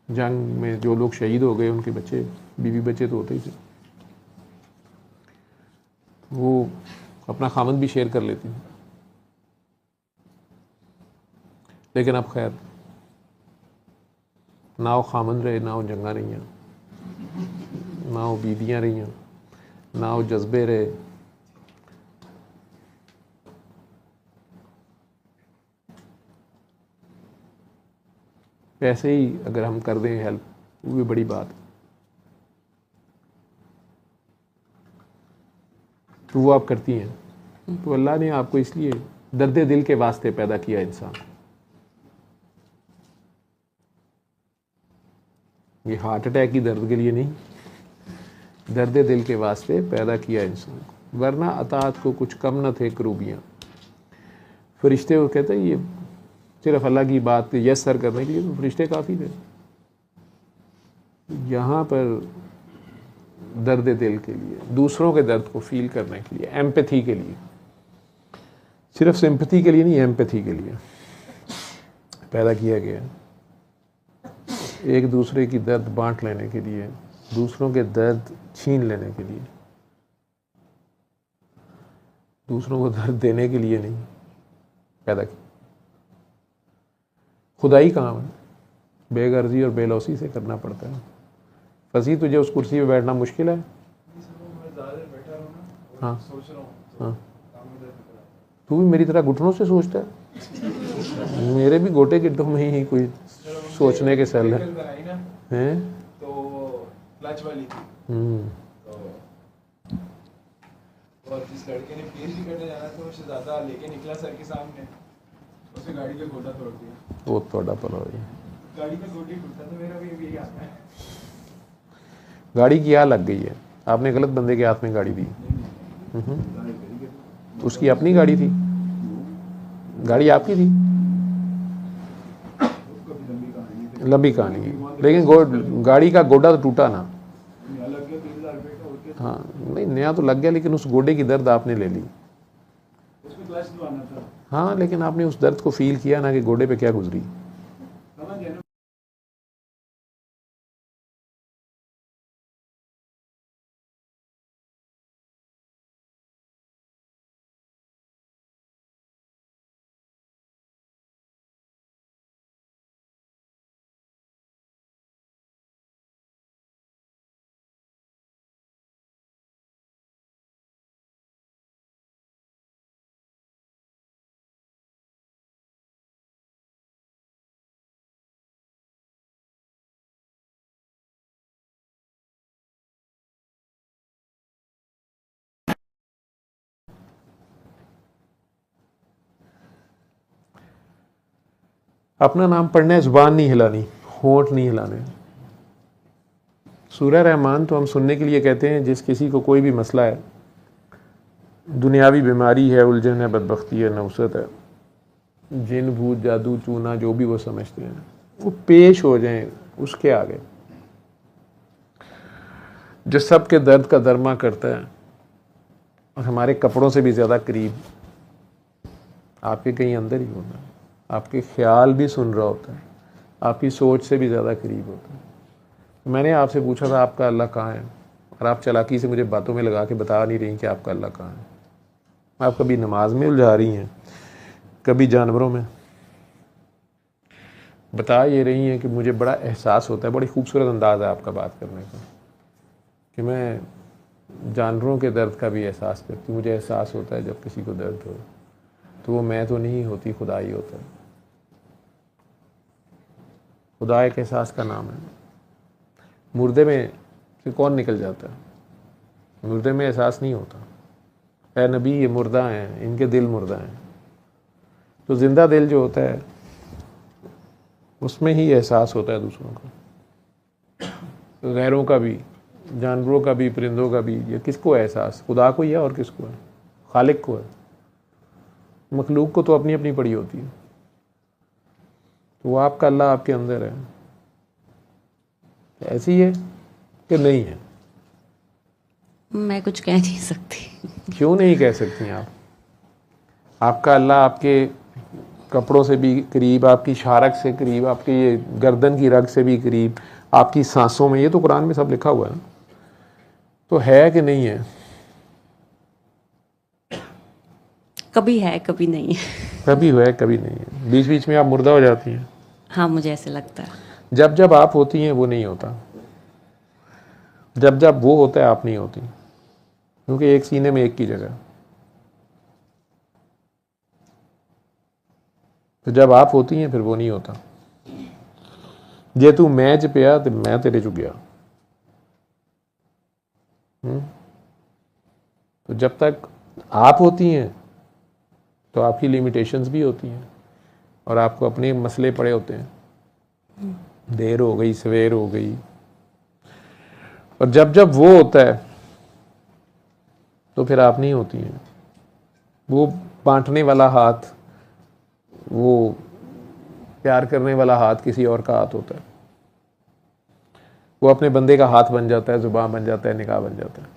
जंग में जो लोग शहीद हो गए उनके बच्चे बीवी बच्चे तो होते ही थे, वो अपना खामद भी शेयर कर लेती थी। लेकिन अब खैर ना वो खामद रहे, ना वो जंगा रही, ना वो बीवियाँ रही, ना वो जज्बे रहे। ऐसे ही अगर हम कर दें हेल्प, वो भी बड़ी बात है। तो वो आप करती हैं। तो अल्लाह ने आपको इसलिए दर्द दिल के वास्ते पैदा किया इंसान। ये हार्ट अटैक की दर्द के लिए नहीं, दर्द दिल के वास्ते पैदा किया इंसान। वरना अतात को कुछ कम न थे करूबियाँ। फरिश्ते वो कहते हैं ये सिर्फ अल्लाह की बात यस सर करने के लिए तो फरिश्ते काफ़ी थे। यहाँ पर दर्द दिल के लिए, दूसरों के दर्द को फील करने के लिए, एम्पैथी के लिए, सिर्फ सिंपैथी के लिए नहीं, एम्पैथी के लिए पैदा किया गया। एक दूसरे की दर्द बांट लेने के लिए, दूसरों के दर्द छीन लेने के लिए, दूसरों को दर्द देने के लिए नहीं पैदा किया। खुदाई काम है, बेगर्जी और बेलौसी से करना पड़ता है। फंसी तुझे उस कुर्सी पे बैठना मुश्किल है। हाँ हाँ, तू भी मेरी तरह घुटनों से सोचता है। मेरे भी गोटे गिड्ढों में ही कोई सोचने के सेल हैं। तो क्लच वाली थी। और जिस लड़के ने पीएचडी करने जाना था वो शहजादा लेके निकला सर के सामने, उसने गाड़ी का गोटा तोड़ दिया। वो थोड़ा पला हो गाड़ी का गोटी टूटा तो मेरा भी यही आता है। गाड़ी की आग लग गई है, आपने गलत बंदे के हाथ में गाड़ी दी। तो उसकी अपनी गाड़ी थी, गाड़ी आपकी थी। लंबी कहानी है, लेकिन गाड़ी का गोडा तो टूटा ना। हाँ नहीं, नया तो लग गया, लेकिन उस गोडे की दर्द आपने ले ली। हाँ, लेकिन आपने उस दर्द को फील किया ना कि गोडे पे क्या गुजरी। अपना नाम पढ़ना है, जुबान नहीं हिलानी, होंठ नहीं हिलाने। सूरह रहमान तो हम सुनने के लिए कहते हैं, जिस किसी को कोई भी मसला है, दुनियावी बीमारी है, उलझन है, बदबख्ती है, नौसत है, जिन भूत जादू चूना जो भी वो समझते हैं, वो पेश हो जाएं उसके आगे, जो सब के दर्द का दरमा करता है और हमारे कपड़ों से भी ज़्यादा करीब आपके कहीं अंदर ही होता है, आपके ख्याल भी सुन रहा होता है, आपकी सोच से भी ज़्यादा करीब होता है। मैंने आपसे पूछा था आपका अल्लाह कहाँ है, और आप चालाकी से मुझे बातों में लगा के बता नहीं रही कि आपका अल्लाह कहाँ है। आप कभी नमाज में उलझा रही हैं, कभी जानवरों में। बता ये रही हैं कि मुझे बड़ा एहसास होता है, बड़ी खूबसूरत अंदाज़ है आपका बात करने का, कि मैं जानवरों के दर्द का भी एहसास करती हूँ। मुझे एहसास होता है जब किसी को दर्द हो, तो वो मैं तो नहीं होती, खुदा ही होता है। खुदा एक एहसास का नाम है। मुर्दे में से कौन निकल जाता है? मुर्दे में एहसास नहीं होता। ऐ नबी ये मुर्दा हैं, इनके दिल मुर्दा हैं। तो जिंदा दिल जो होता है उसमें ही एहसास होता है दूसरों का, गैरों का भी, जानवरों का भी, परिंदों का भी। ये किसको एहसास? खुदा को ही है और किसको है? खालिक को है। मखलूक को तो अपनी अपनी पड़ी होती है। तो वो आपका अल्लाह आपके अंदर है, ऐसी है कि नहीं है? मैं कुछ कह नहीं सकती। क्यों नहीं कह सकती आप? आपका अल्लाह आपके कपड़ों से भी करीब, आपकी शारक से करीब, आपकी ये गर्दन की रग से भी करीब, आपकी सांसों में, ये तो कुरान में सब लिखा हुआ है ना। तो है कि नहीं है? कभी है कभी नहीं है। कभी है कभी नहीं है, बीच बीच में आप मुर्दा हो जाती हैं। हाँ, मुझे ऐसे लगता है। जब जब आप होती हैं वो नहीं होता, जब जब वो होता है आप नहीं होती, क्योंकि एक सीने में एक की जगह। तो जब आप होती हैं फिर वो नहीं होता। जे तू मैच पिया तो मैं तेरे चु गया। तो जब तक आप होती हैं तो आपकी लिमिटेशंस भी होती हैं और आपको अपने मसले पड़े होते हैं। देर हो गई, सवेर हो गई। और जब जब वो होता है तो फिर आप नहीं होती हैं। वो बांटने वाला हाथ, वो प्यार करने वाला हाथ किसी और का हाथ होता है। वो अपने बंदे का हाथ बन जाता है, जुबान बन जाता है, निकाह बन जाता है।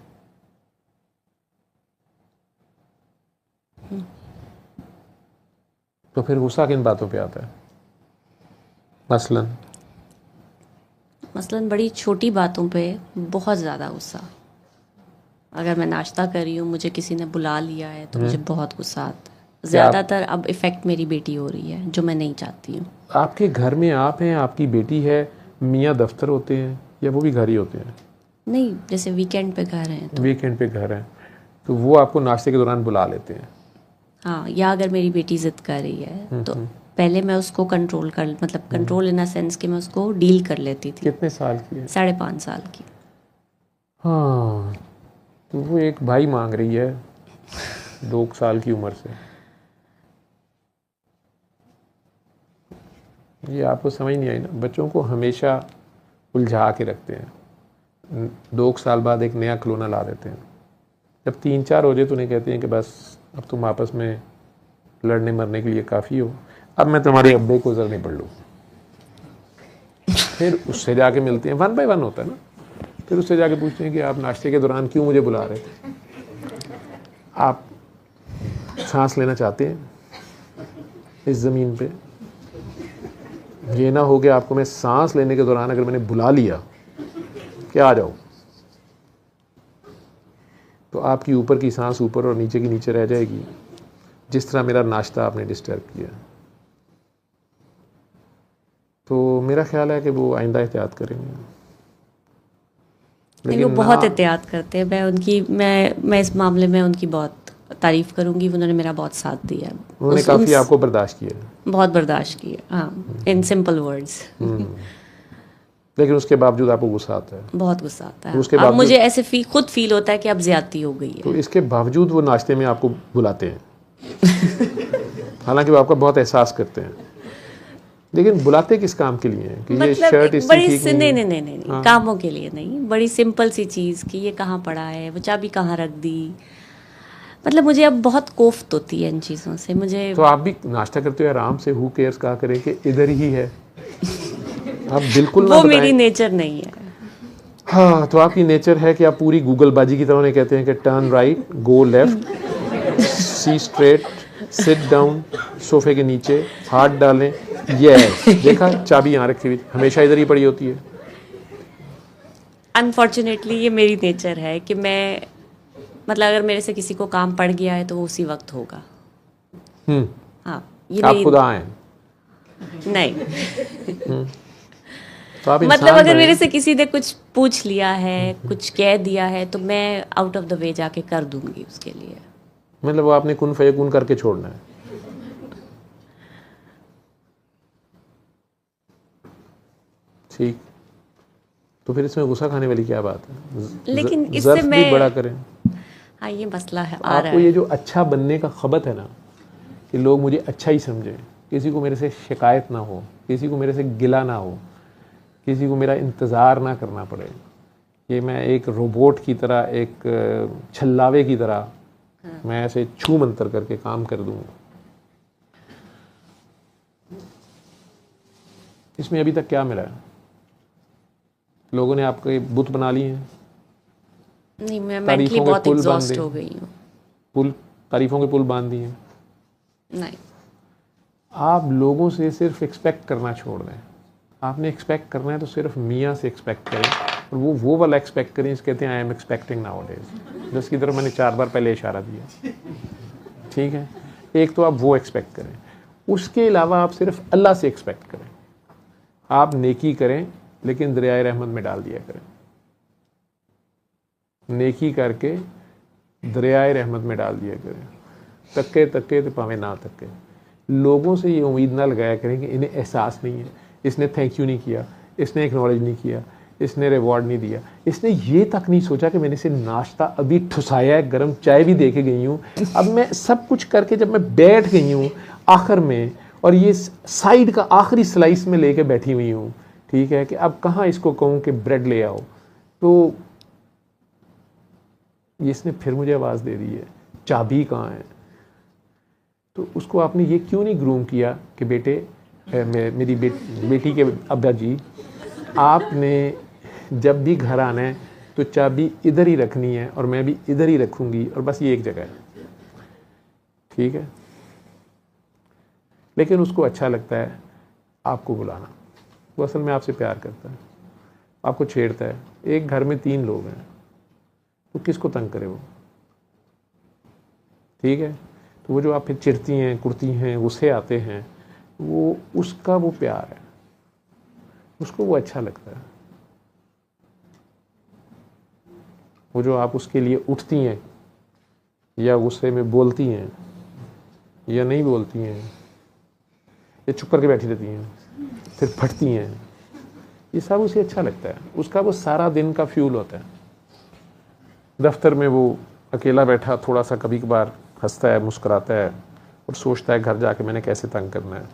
तो फिर गुस्सा किन बातों पे आता है? मसलन बड़ी छोटी बातों पे बहुत ज़्यादा गुस्सा। अगर मैं नाश्ता कर रही हूँ, मुझे किसी ने बुला लिया है तो मुझे बहुत गुस्सा आता है। ज़्यादातर अब इफ़ेक्ट मेरी बेटी हो रही है, जो मैं नहीं चाहती हूँ। आपके घर में आप हैं, आपकी बेटी है, मियाँ दफ्तर होते हैं या वो भी घर ही होते हैं? नहीं, जैसे वीकेंड पे घर हैं तो। वीकेंड पे घर हैं तो वो आपको नाश्ते के दौरान बुला लेते हैं? हाँ, या अगर मेरी बेटी ज़िद कर रही है तो पहले मैं उसको कंट्रोल कर, मतलब कंट्रोल इन अ सेंस कि मैं उसको डील कर लेती थी। कितने साल की है? 5.5 साल की। हाँ, तो वो एक भाई मांग रही है 2 साल की उम्र से। ये आपको समझ नहीं आई ना? बच्चों को हमेशा उलझा के रखते हैं। 2 साल बाद एक नया खिलौना ला देते हैं। जब 3-4 हो जाए तो उन्हें कहते हैं कि बस अब तुम आपस में लड़ने मरने के लिए काफ़ी हो, अब मैं तुम्हारे अब्बे को ज़र नहीं पढ़ लूँ। फिर उससे जाके मिलते हैं, 1 बाय 1 होता है ना। फिर उससे जाके पूछते हैं कि आप नाश्ते के दौरान क्यों मुझे बुला रहे थे? आप सांस लेना चाहते हैं इस ज़मीन पे? ये ना हो कि आपको मैं सांस लेने के दौरान अगर मैंने बुला लिया कि आ जाओ, तो आपकी ऊपर की सांस ऊपर और नीचे की नीचे रह जाएगी, जिस तरह मेरा नाश्ता आपने डिस्टर्ब किया। तो मेरा ख्याल है कि वो आइंदा एहतियात करेंगे। लेकिन वो बहुत एहतियात करते हैं। मैं इस मामले में उनकी बहुत तारीफ करूंगी। उन्होंने मेरा बहुत साथ दिया। उन्होंने काफ़ी आपको बर्दाश्त किया? बहुत बर्दाश्त किया, हाँ, इन सिंपल वर्ड्स। लेकिन उसके बावजूद आपको गुस्सा आता है? बहुत गुस्सा आता तो है। अब मुझे ऐसे खुद फील होता है कि अब ज्यादती हो गई है। तो इसके बावजूद वो नाश्ते में आपको बुलाते हैं हालांकि वो आपका बहुत एहसास करते हैं, लेकिन बुलाते किस काम के लिए हैं? कि ये शर्ट इससे ठीक नहीं, हाँ। कामों के लिए नहीं, बड़ी सिंपल सी चीज़ कि ये कहाँ पड़ा है, वो चाबी कहाँ रख दी। मतलब मुझे अब बहुत कोफ्त होती है इन चीज़ों से। मुझे तो आप भी नाश्ता करते हुए आराम से हु केयर्स कहा करें कि इधर ही है। आप बिल्कुल ना वो मेरी नेचर नहीं है। हाँ, तो आपकी नेचर है कि आप पूरी गूगल बाजी की तरह उन्हें कहते हैं कि टर्न राइट, गो लेफ्ट, सी स्ट्रेट, सिट डाउन, सोफे के नीचे हाथ डालें, यस, देखा चाबी यहाँ रखी हुई, हमेशा इधर ही पड़ी होती है। अनफॉर्चुनेटली ये मेरी नेचर है कि मैं, मतलब अगर मेरे से किसी को काम पड़ गया है तो वो उसी वक्त होगा। हाँ, ये आप खुदा हैं? नहीं। तो आप मतलब अगर मेरे से किसी ने कुछ पूछ लिया है, कुछ कह दिया है, तो मैं आउट ऑफ द वे जाके कर दूंगी उसके लिए। मतलब वो आपने कुन फयकुन करके छोड़ना है। ठीक, तो फिर इसमें गुस्सा खाने वाली क्या बात है? लेकिन इससे मैं भी बड़ा करें। हाँ, ये मसला है। आपको ये जो अच्छा बनने का खबत है ना, कि लोग मुझे अच्छा ही समझें, किसी को मेरे से शिकायत ना हो, किसी को मेरे से गिला ना हो, किसी को मेरा इंतज़ार ना करना पड़े, ये मैं एक रोबोट की तरह, एक छल्लावे की तरह मैं ऐसे छू मंतर करके काम कर दूँ। इसमें अभी तक क्या मिला है? लोगों ने आपके बुत बना लिए हैं। नहीं, मैं मेंटली बहुत एग्जॉस्ट हो गई हूँ। तारीफों के पुल बांध दिए। नहीं, आप लोगों से सिर्फ एक्सपेक्ट करना छोड़ दें। आपने एक्सपेक्ट करना है तो सिर्फ मियाँ से एक्सपेक्ट करें, और वो वाला एक्सपेक्ट करें जिसे कहते हैं I am expecting now days, जिसकी तरफ मैंने 4 बार पहले इशारा दिया। ठीक है, एक तो आप वो एक्सपेक्ट करें, उसके अलावा आप सिर्फ अल्लाह से एक्सपेक्ट करें। आप नेकी करें लेकिन दरियाए रहमत में डाल दिया करें। नेकी करके दरियाए रहमत में डाल दिया करें। तक्के तक्के तो पावे ना तक्के। लोगों से ये उम्मीद ना लगाया करें कि इन्हें एहसास नहीं है, इसने थैंक यू नहीं किया, इसने एक्नॉलेज नहीं किया, इसने रिवॉर्ड नहीं दिया, इसने ये तक नहीं सोचा कि मैंने इसे नाश्ता अभी ठुसाया है, गर्म चाय भी दे के गई हूँ, अब मैं सब कुछ करके जब मैं बैठ गई हूँ आखिर में, और ये साइड का आखिरी स्लाइस में लेके बैठी हुई हूँ, ठीक है, कि अब कहाँ इसको कहूँ कि ब्रेड ले आओ, तो इसने फिर मुझे आवाज़ दे दी है, चाबी कहाँ है। तो उसको आपने ये क्यों नहीं ग्रूम किया कि बेटे, मेरी बेटी के अब्बा जी, आपने जब भी घर आना है तो चाबी इधर ही रखनी है और मैं भी इधर ही रखूँगी, और बस ये एक जगह है, ठीक है। लेकिन उसको अच्छा लगता है आपको बुलाना, वो असल में आपसे प्यार करता है, आपको छेड़ता है। एक घर में 3 लोग हैं तो किसको तंग करे वो, ठीक है। तो वो जो आप फिर चिढ़ती हैं, कुड़ती हैं, गुस्से आते हैं, वो उसका वो प्यार है, उसको वो अच्छा लगता है। वो जो आप उसके लिए उठती हैं या गुस्से में बोलती हैं या नहीं बोलती हैं या चुप करके बैठी रहती हैं फिर फटती हैं, ये सब उसे अच्छा लगता है। उसका वो सारा दिन का फ्यूल होता है। दफ्तर में वो अकेला बैठा थोड़ा सा कभी कभार हंसता है, मुस्कुराता है और सोचता है घर जाके मैंने कैसे तंग करना है,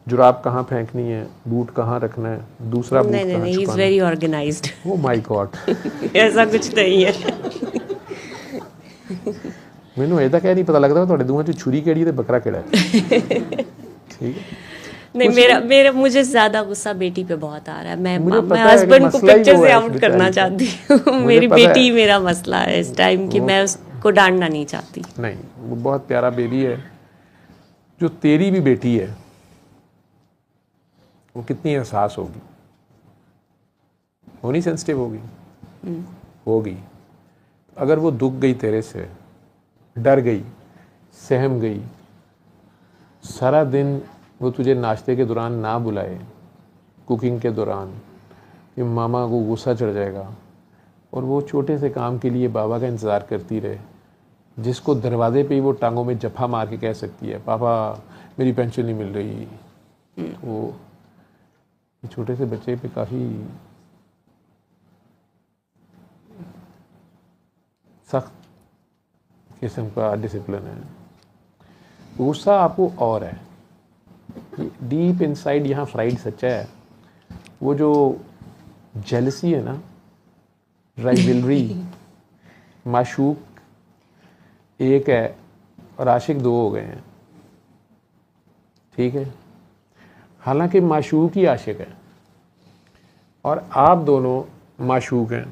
जुराब कहाँ फेंकनी है, बूट कहाँ रखना है, दूसरा बूट कहाँ छुपाना है। He is very organized. Oh my god, ऐसा कुछ नहीं है। मैनू अजे तक नहीं पता लगता ਤੁਹਾਡੇ ਦੋਵਾਂ ਚ छुरी केड़ी ते बकरा केड़ा है। ठीक है, नहीं, मेरा मुझे ज्यादा गुस्सा बेटी पे बहुत आ रहा है। मैं पता है हस्बैंड कि को मसला ही पिक्चर वो से है आउट करना बेचारी चाहती हूँ। मुझे मेरी पता है। बेटी मेरा मसला है इस टाइम कि मैं उसको डांटना नहीं चाहती। नहीं, वो बहुत प्यारा बेबी है। जो तेरी भी बेटी है वो कितनी एहसास होगी, वो नहीं सेंसिटिव होगी, होगी। अगर वो दुख गई तेरे से, डर गई, सहम गई, सारा दिन वो तुझे नाश्ते के दौरान ना बुलाए, कुकिंग के दौरान, कि मामा को गुस्सा चढ़ जाएगा, और वो छोटे से काम के लिए बाबा का इंतज़ार करती रहे, जिसको दरवाजे पे ही वो टांगों में जफा मार के कह सकती है पापा मेरी पेंशन नहीं मिल रही, वो छोटे से बच्चे पे काफ़ी सख्त किस्म का डिसिप्लिन है। गुस्सा आपको और है, डीप इनसाइड यहाँ फ्राइड सच्चा है। वो जो जेलसी है ना, राइवलरी, माशूक एक है और आशिक 2 हो गए हैं, ठीक है। हालांकि माशूक ही आशिक है और आप दोनों माशूक हैं।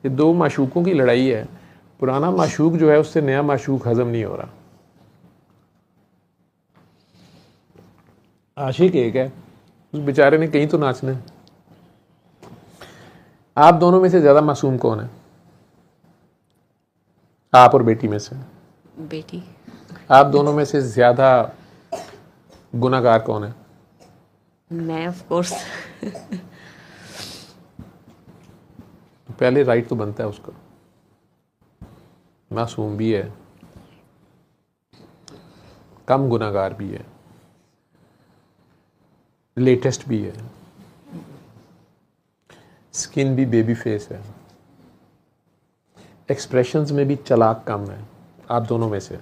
ये 2 माशूकों की लड़ाई है। पुराना माशूक जो है उससे नया माशूक हजम नहीं हो रहा। आशिक एक है, उस बेचारे ने कहीं तो नाचना है। आप दोनों में से ज्यादा मासूम कौन है? आप और बेटी में से? बेटी। आप दोनों में से ज्यादा गुनाहगार कौन है? मैं ऑफ कोर्स। तो पहले राइट तो बनता है उसका। मासूम भी है, कम गुनाहगार भी है, लेटेस्ट भी है, स्किन भी बेबी फेस है, एक्सप्रेशंस में भी चालाक कम है आप दोनों में से।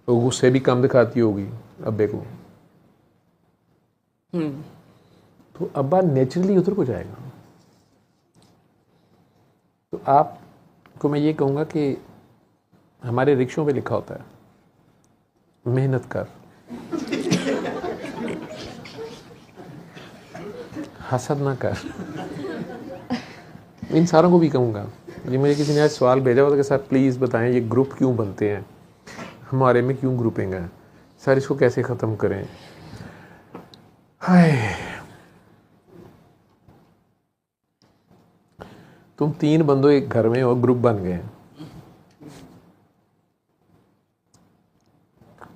तो गुस्से भी कम दिखाती होगी अब्बे को, तो अब्बा नेचुरली उधर को जाएगा। तो आपको मैं ये कहूँगा कि हमारे रिक्शों पे लिखा होता है मेहनत कर, हसद ना कर। इन सारों को भी कहूँगा ये मुझे किसी ने आज सवाल भेजा हुआ था कि सर प्लीज़ बताएं ये ग्रुप क्यों बनते हैं, हमारे में क्यों ग्रुपिंग है सर, इसको कैसे ख़त्म करें। हाय, तुम 3 बंदों एक घर में और ग्रुप बन गए हैं,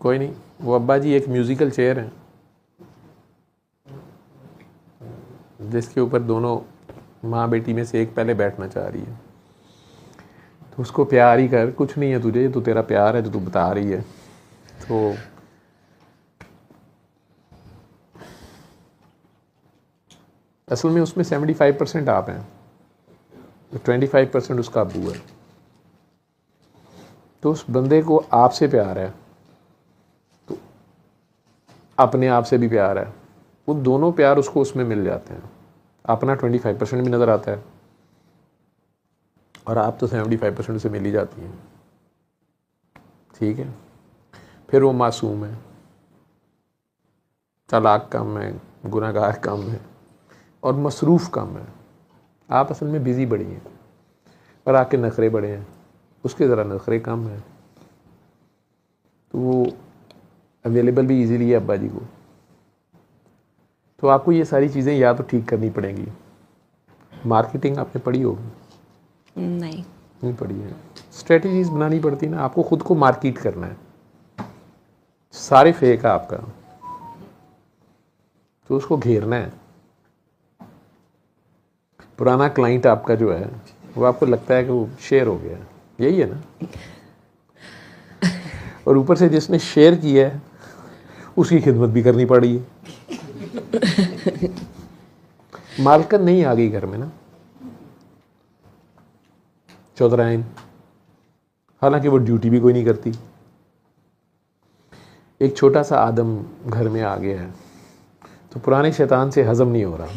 कोई नहीं, वो अब्बा जी एक म्यूजिकल चेयर है जिसके ऊपर दोनों माँ बेटी में से एक पहले बैठना चाह रही है, तो उसको प्यार ही कर, कुछ नहीं है तुझे, ये तो तेरा प्यार है जो तू बता रही है। तो असल में उसमें 75% आप हैं, 25% उसका अब्बू है। तो उस बंदे को आपसे प्यार है तो अपने आप से भी प्यार है, वो दोनों प्यार उसको उसमें मिल जाते हैं। अपना 25% भी नज़र आता है और आप तो 75% से मिल ही जाती हैं, ठीक है। फिर वो मासूम है, चालाक कम है, गुनाहगार कम है और मसरूफ़ कम है। आप असल में बिज़ी बड़ी हैं और आपके नखरे बड़े हैं, उसके ज़रा नखरे कम हैं, तो वो अवेलेबल भी इजीली है अब्बा जी को। तो आपको ये सारी चीज़ें या तो ठीक करनी पड़ेंगी। मार्केटिंग आपने पढ़ी होगी? नहीं पढ़ी है। स्ट्रेटजीज बनानी पड़ती ना, आपको खुद को मार्केट करना है, सारे फेक है आपका, तो उसको घेरना है। पुराना क्लाइंट आपका जो है वो आपको लगता है कि वो शेयर हो गया, यही है ना, और ऊपर से जिसने शेयर किया है उसकी खिदमत भी करनी पड़ी है। मालकन नहीं आ गई घर में ना, चौधराइन, हालांकि वो ड्यूटी भी कोई नहीं करती। एक छोटा सा आदम घर में आ गया है तो पुराने शैतान से हजम नहीं हो रहा।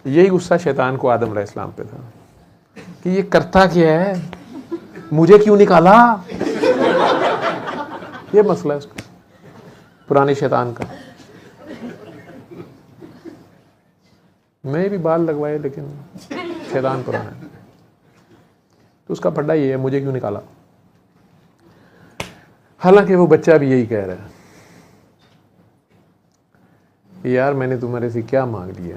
यही गुस्सा शैतान को आदम अलैहिस्सलाम पे था कि ये करता क्या है, मुझे क्यों निकाला, ये मसला है उसका, पुराने शैतान का। मैं भी बाल लगवाए लेकिन शैतान पुराना है, तो उसका पड्डा ये है, मुझे क्यों निकाला। हालांकि वो बच्चा भी यही कह रहा है, यार मैंने तुम्हारे से क्या मांग लिया,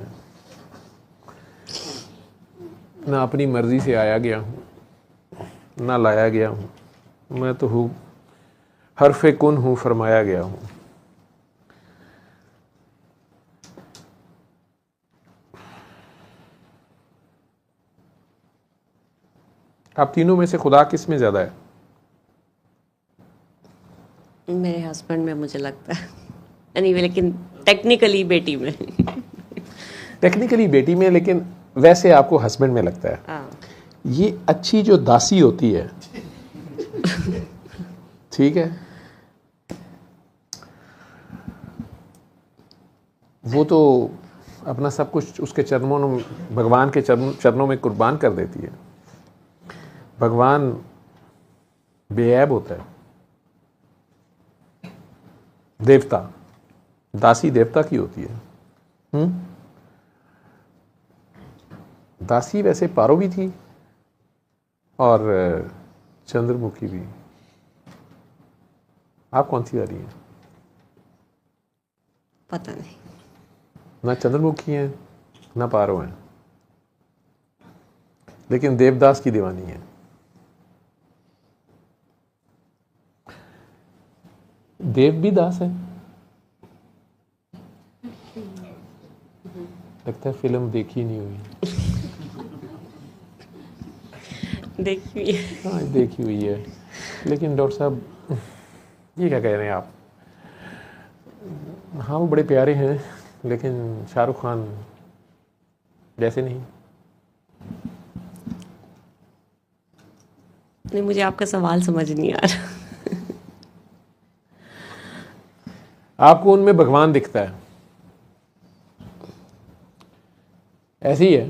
ना अपनी मर्जी से आया गया हूँ ना लाया गया हूँ, मैं तो हूँ हर्फ़े कुन हूँ, फरमाया गया हूँ। आप तीनों में से खुदा किस में ज़्यादा है? मेरे हस्बैंड में मुझे लगता है, नहीं लेकिन टेक्निकली बेटी में। टेक्निकली बेटी में, लेकिन वैसे आपको हस्बैंड में लगता है। हाँ। ये अच्छी जो दासी होती है ठीक है, वो तो अपना सब कुछ उसके चरणों में, भगवान के चरणों में कुर्बान कर देती है। भगवान बेऐब होता है, देवता, दासी देवता की होती है। दासी वैसे पारो भी थी और चंद्रमुखी भी। आप कौन सी वाली हैं? पता नहीं, ना चंद्रमुखी हैं ना पारो हैं, लेकिन देवदास की दीवानी है। देव भी दास है, लगता है फिल्म देखी नहीं हुई। देखी हुई है। हाँ देखी हुई है, लेकिन डॉक्टर साहब ये क्या कह रहे हैं आप? हाँ वो बड़े प्यारे हैं लेकिन शाहरुख खान जैसे नहीं। नहीं, मुझे आपका सवाल समझ नहीं आ रहा। आपको उनमें भगवान दिखता है, ऐसी है,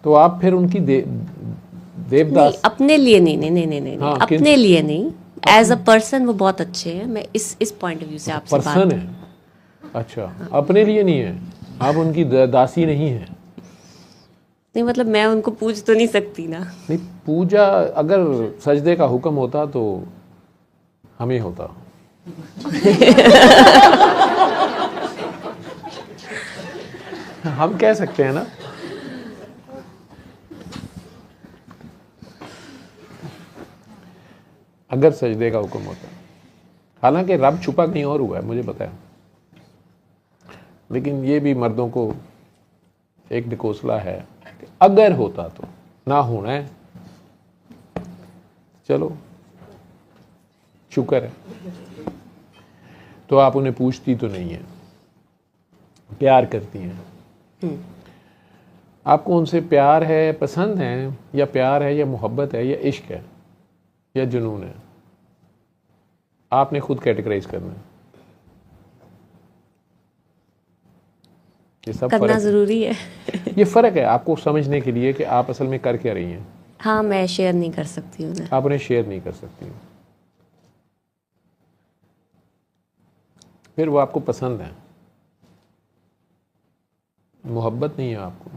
तो आप फिर उनकी देवदास नहीं, अपने लिए नहीं, हाँ, अपने लिए नहीं, एज अ पर्सन वो बहुत अच्छे हैं। मैं इस पॉइंट ऑफ व्यू से आपसे बात पर्सन है, अच्छा, अपने लिए नहीं है, आप उनकी दासी नहीं है। नहीं मतलब मैं उनको पूज तो नहीं सकती ना। नहीं, पूजा अगर सजदे का हुक्म होता तो हमें होता। हम कह सकते हैं ना, अगर सजदे का हुक्म होता। हालांकि रब छुपा कहीं और हुआ है, मुझे पता है, लेकिन ये भी मर्दों को एक निकोसला है कि अगर होता तो, ना होना है, चलो शुक्र है। तो आप उन्हें पूछती तो नहीं है, प्यार करती हैं। आपको उनसे प्यार है, पसंद है, या प्यार है, या मोहब्बत है, या इश्क है, या जुनून है, आपने खुद कैटेगराइज करना है। ये सब करना फर्क है। ज़रूरी है। ये फ़र्क है आपको समझने के लिए कि आप असल में कर क्या रही हैं। हाँ मैं शेयर नहीं कर सकती उन्हें। आप उन्हें शेयर नहीं कर सकती, फिर वो आपको पसंद है, मोहब्बत नहीं है आपको।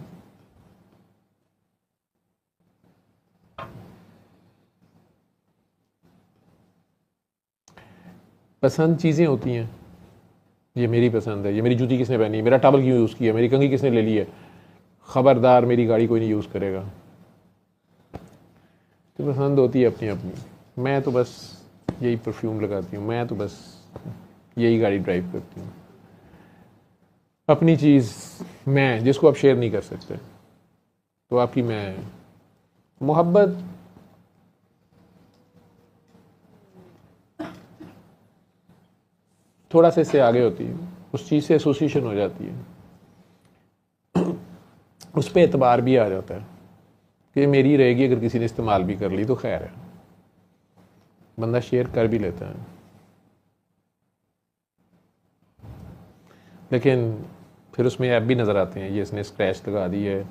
पसंद चीज़ें होती हैं, ये मेरी पसंद है, ये मेरी जूती किसने पहनी है, मेरा टॉवल क्यों यूज़ किया, मेरी कंघी किसने ले ली है, खबरदार मेरी गाड़ी कोई नहीं यूज़ करेगा। तो पसंद होती है अपनी अपनी। मैं तो बस यही परफ्यूम लगाती हूँ, मैं तो बस यही गाड़ी ड्राइव करती हूँ। अपनी चीज़ मैं, जिसको आप शेयर नहीं कर सकते, तो आपकी मैं मोहब्बत थोड़ा सा इससे आगे होती है, उस चीज़ से एसोसिएशन हो जाती है, उस पर एतबार भी आ जाता है कि मेरी रहेगी, अगर किसी ने इस्तेमाल भी कर ली तो खैर है, बंदा शेयर कर भी लेता है। लेकिन फिर उसमें ऐप भी नज़र आते हैं, ये इसने स्क्रैच लगा दी है,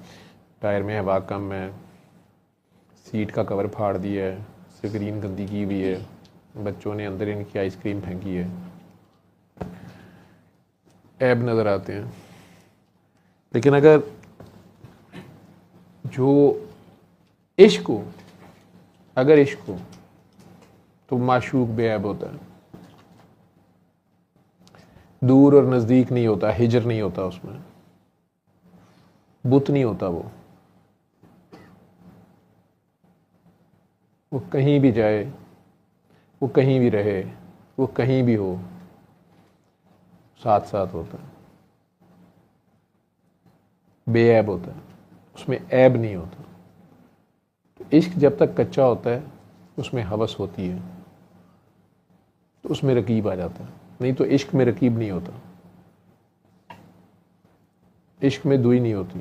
टायर में हवा कम है, सीट का कवर फाड़ दिया है, स्क्रीन गंदी की हुई है, बच्चों ने अंदर इनकी आइसक्रीम फेंकी है, ऐप नज़र आते हैं। लेकिन अगर जो इश्क हो, अगर इश्क हो तो माशूक बेऐब होता है, दूर और नज़दीक नहीं होता, हिजर नहीं होता, उसमें बुत नहीं होता। वो कहीं भी जाए, वो कहीं भी रहे, वो कहीं भी हो, साथ साथ होता है, बेऐब होता है, उसमें ऐब नहीं होता। तो इश्क जब तक कच्चा होता है उसमें हवस होती है, तो उसमें रकीब आ जाता है, नहीं तो इश्क में रकीब नहीं होता, इश्क में दुई नहीं होती।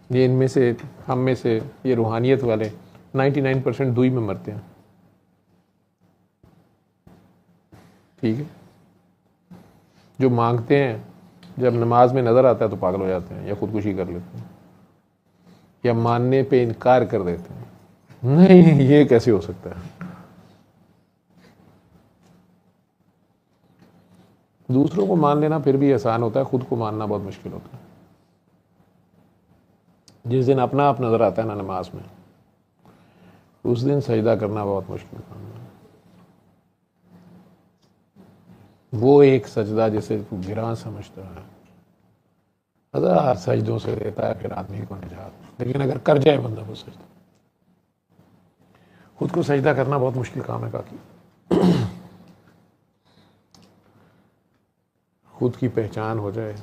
ये इनमें से, हम में से, ये रूहानियत वाले 99% दुई में मरते हैं। ठीक है, जो मांगते हैं जब नमाज में नज़र आता है तो पागल हो जाते हैं या खुदकुशी कर लेते हैं, या मानने पे इनकार कर देते हैं, नहीं ये कैसे हो सकता है। दूसरों को मान लेना फिर भी आसान होता है, खुद को मानना बहुत मुश्किल होता है। जिस दिन अपना आप नज़र आता है ना नमाज में, उस दिन सजदा करना बहुत मुश्किल काम है। वो एक सजदा जिसे तू गिरां समझता है, हजार सजदों से देता है फिर आदमी को निजात, लेकिन अगर कर जाए बंदा वो सजदा, खुद को सजदा करना बहुत मुश्किल काम है काकी। खुद की पहचान हो जाए,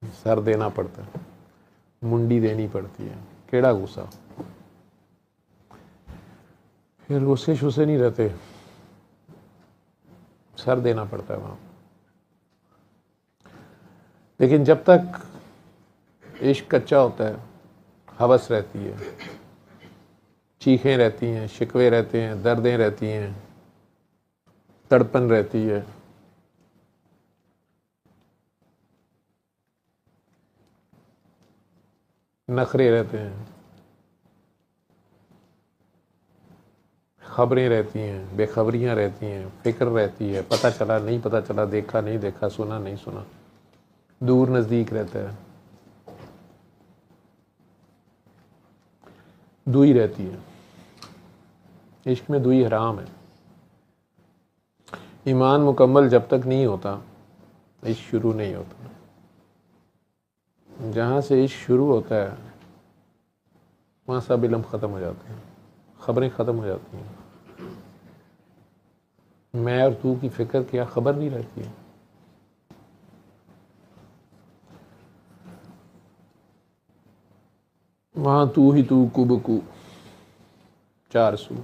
सर देना पड़ता है, मुंडी देनी पड़ती है, केड़ा गुस्सा, फिर गुस्से शुस्से नहीं रहते, सर देना पड़ता है वहां। लेकिन जब तक इश्क कच्चा होता है, हवस रहती है, चीखें रहती हैं, शिकवे रहते हैं, दर्दें रहती हैं, तड़पन रहती है, नखरे रहते हैं, खबरें रहती हैं, बेखबरियाँ रहती हैं, फिक्र रहती है, पता चला नहीं पता चला, देखा नहीं देखा, सुना नहीं सुना, दूर नज़दीक रहता है, दुई रहती है। इश्क में दुई हराम है। ईमान मुकम्मल जब तक नहीं होता इश्क शुरू नहीं होता। जहाँ से इश्क शुरू होता है वहाँ सब इल्म ख़त्म हो जाते हैं, ख़बरें ख़त्म हो जाती हैं। मैं और तू की फ़िक्र क्या खबर नहीं रहती है। वहाँ तू ही तू कुबकू चार सू,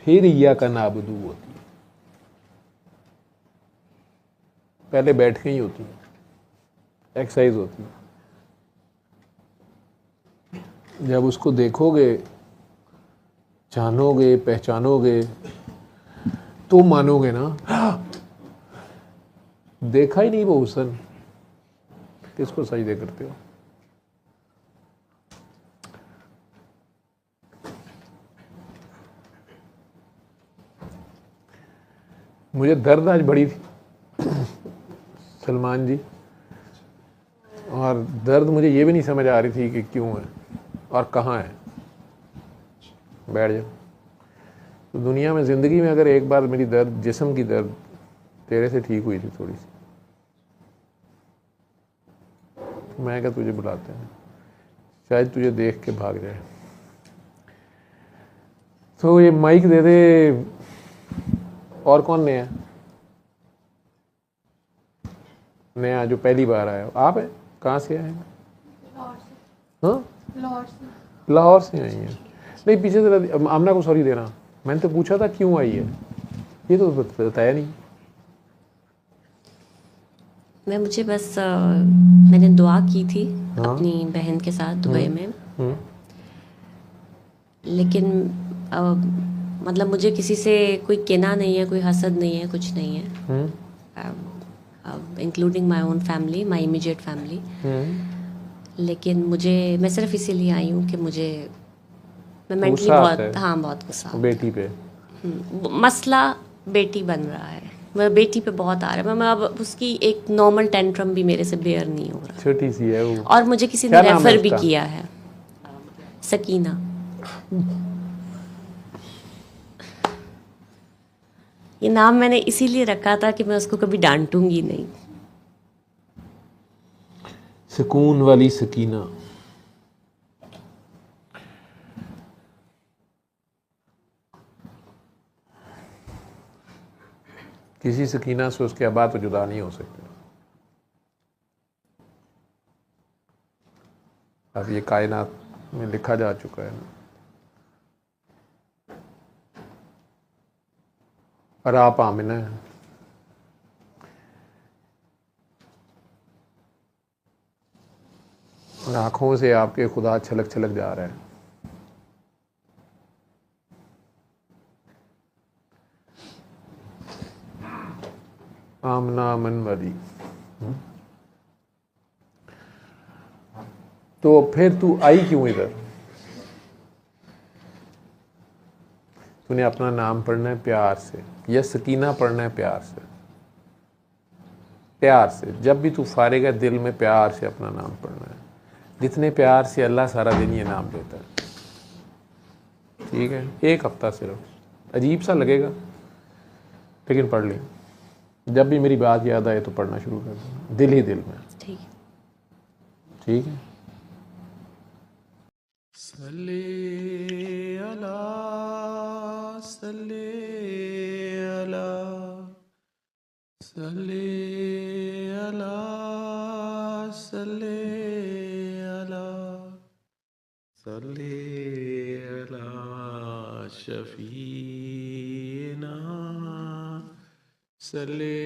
फिर या का नाबुदू होती है। पहले बैठ के ही होती है, एक्सरसाइज होती है। जब उसको देखोगे, जानोगे, पहचानोगे तो मानोगे ना, देखा ही नहीं वो हुस्न, किसको सजदे करते हो। मुझे दर्द आज बड़ी थी सलमान जी, और दर्द मुझे ये भी नहीं समझ आ रही थी कि क्यों है और कहाँ है। बैठ जाओ। तो दुनिया में ज़िंदगी में अगर एक बार मेरी दर्द, जिस्म की दर्द तेरे से ठीक हुई थी थोड़ी सी, तो मैं क्या तुझे बुलाते हैं, शायद तुझे देख के भाग जाए। तो ये माइक दे दे। और कौन नया नया जो पहली बार आया? आप हैं? कहाँ से आए हैं? हाँ, लाहौर से आई हैं। नहीं, पीछे से आमना को सॉरी देना, मैंने तो पूछा था क्यों आई है, ये तो बताया नहीं। मुझे बस मैंने दुआ की थी हाँ? अपनी बहन के साथ दुबई में, लेकिन मतलब मुझे किसी से कोई किना नहीं है, कोई हसद नहीं है, कुछ नहीं है, including my own family, my immediate family. लेकिन मैं सिर्फ इसीलिए आई हूँ कि मैं मेंटली बहुत, हाँ, बहुत गुस्सा बेटी पे। मसला बेटी बन रहा है, मैं बेटी पे बहुत आ रहा है। मैं अब उसकी एक नॉर्मल टेंट्रम भी मेरे से बेयर नहीं हो रहा। छोटी सी है वो, और मुझे किसी ने रेफर भी किया है, सकीना। ये नाम मैंने इसीलिए रखा था कि मैं उसको कभी डांटूंगी नहीं। सुकून वाली सकीना। किसी सकीना से उसके अब्बा तो जुदा नहीं हो सकते। अब ये कायनात में लिखा जा चुका है ना। और आप आमिना है। और आँखों से आपके खुदा छलक छलक जा रहा है। आमना मन वाली। तो फिर तू आई क्यों इधर? तूने अपना नाम पढ़ना है प्यार से, या सकीना पढ़ना है प्यार से। प्यार से जब भी तू फारिग है, दिल में प्यार से अपना नाम पढ़ना है। जितने प्यार से अल्लाह सारा दिन ये नाम देता है। ठीक है, एक हफ्ता सिर्फ, अजीब सा लगेगा लेकिन पढ़ ली। जब भी मेरी बात याद आए तो पढ़ना शुरू कर देना, दिल ही दिल में। ठीक है, ठीक है। सल्ले अला सल्ले अला सल्ले अला सल्ले अला सल्ले अला शफीना सल्ले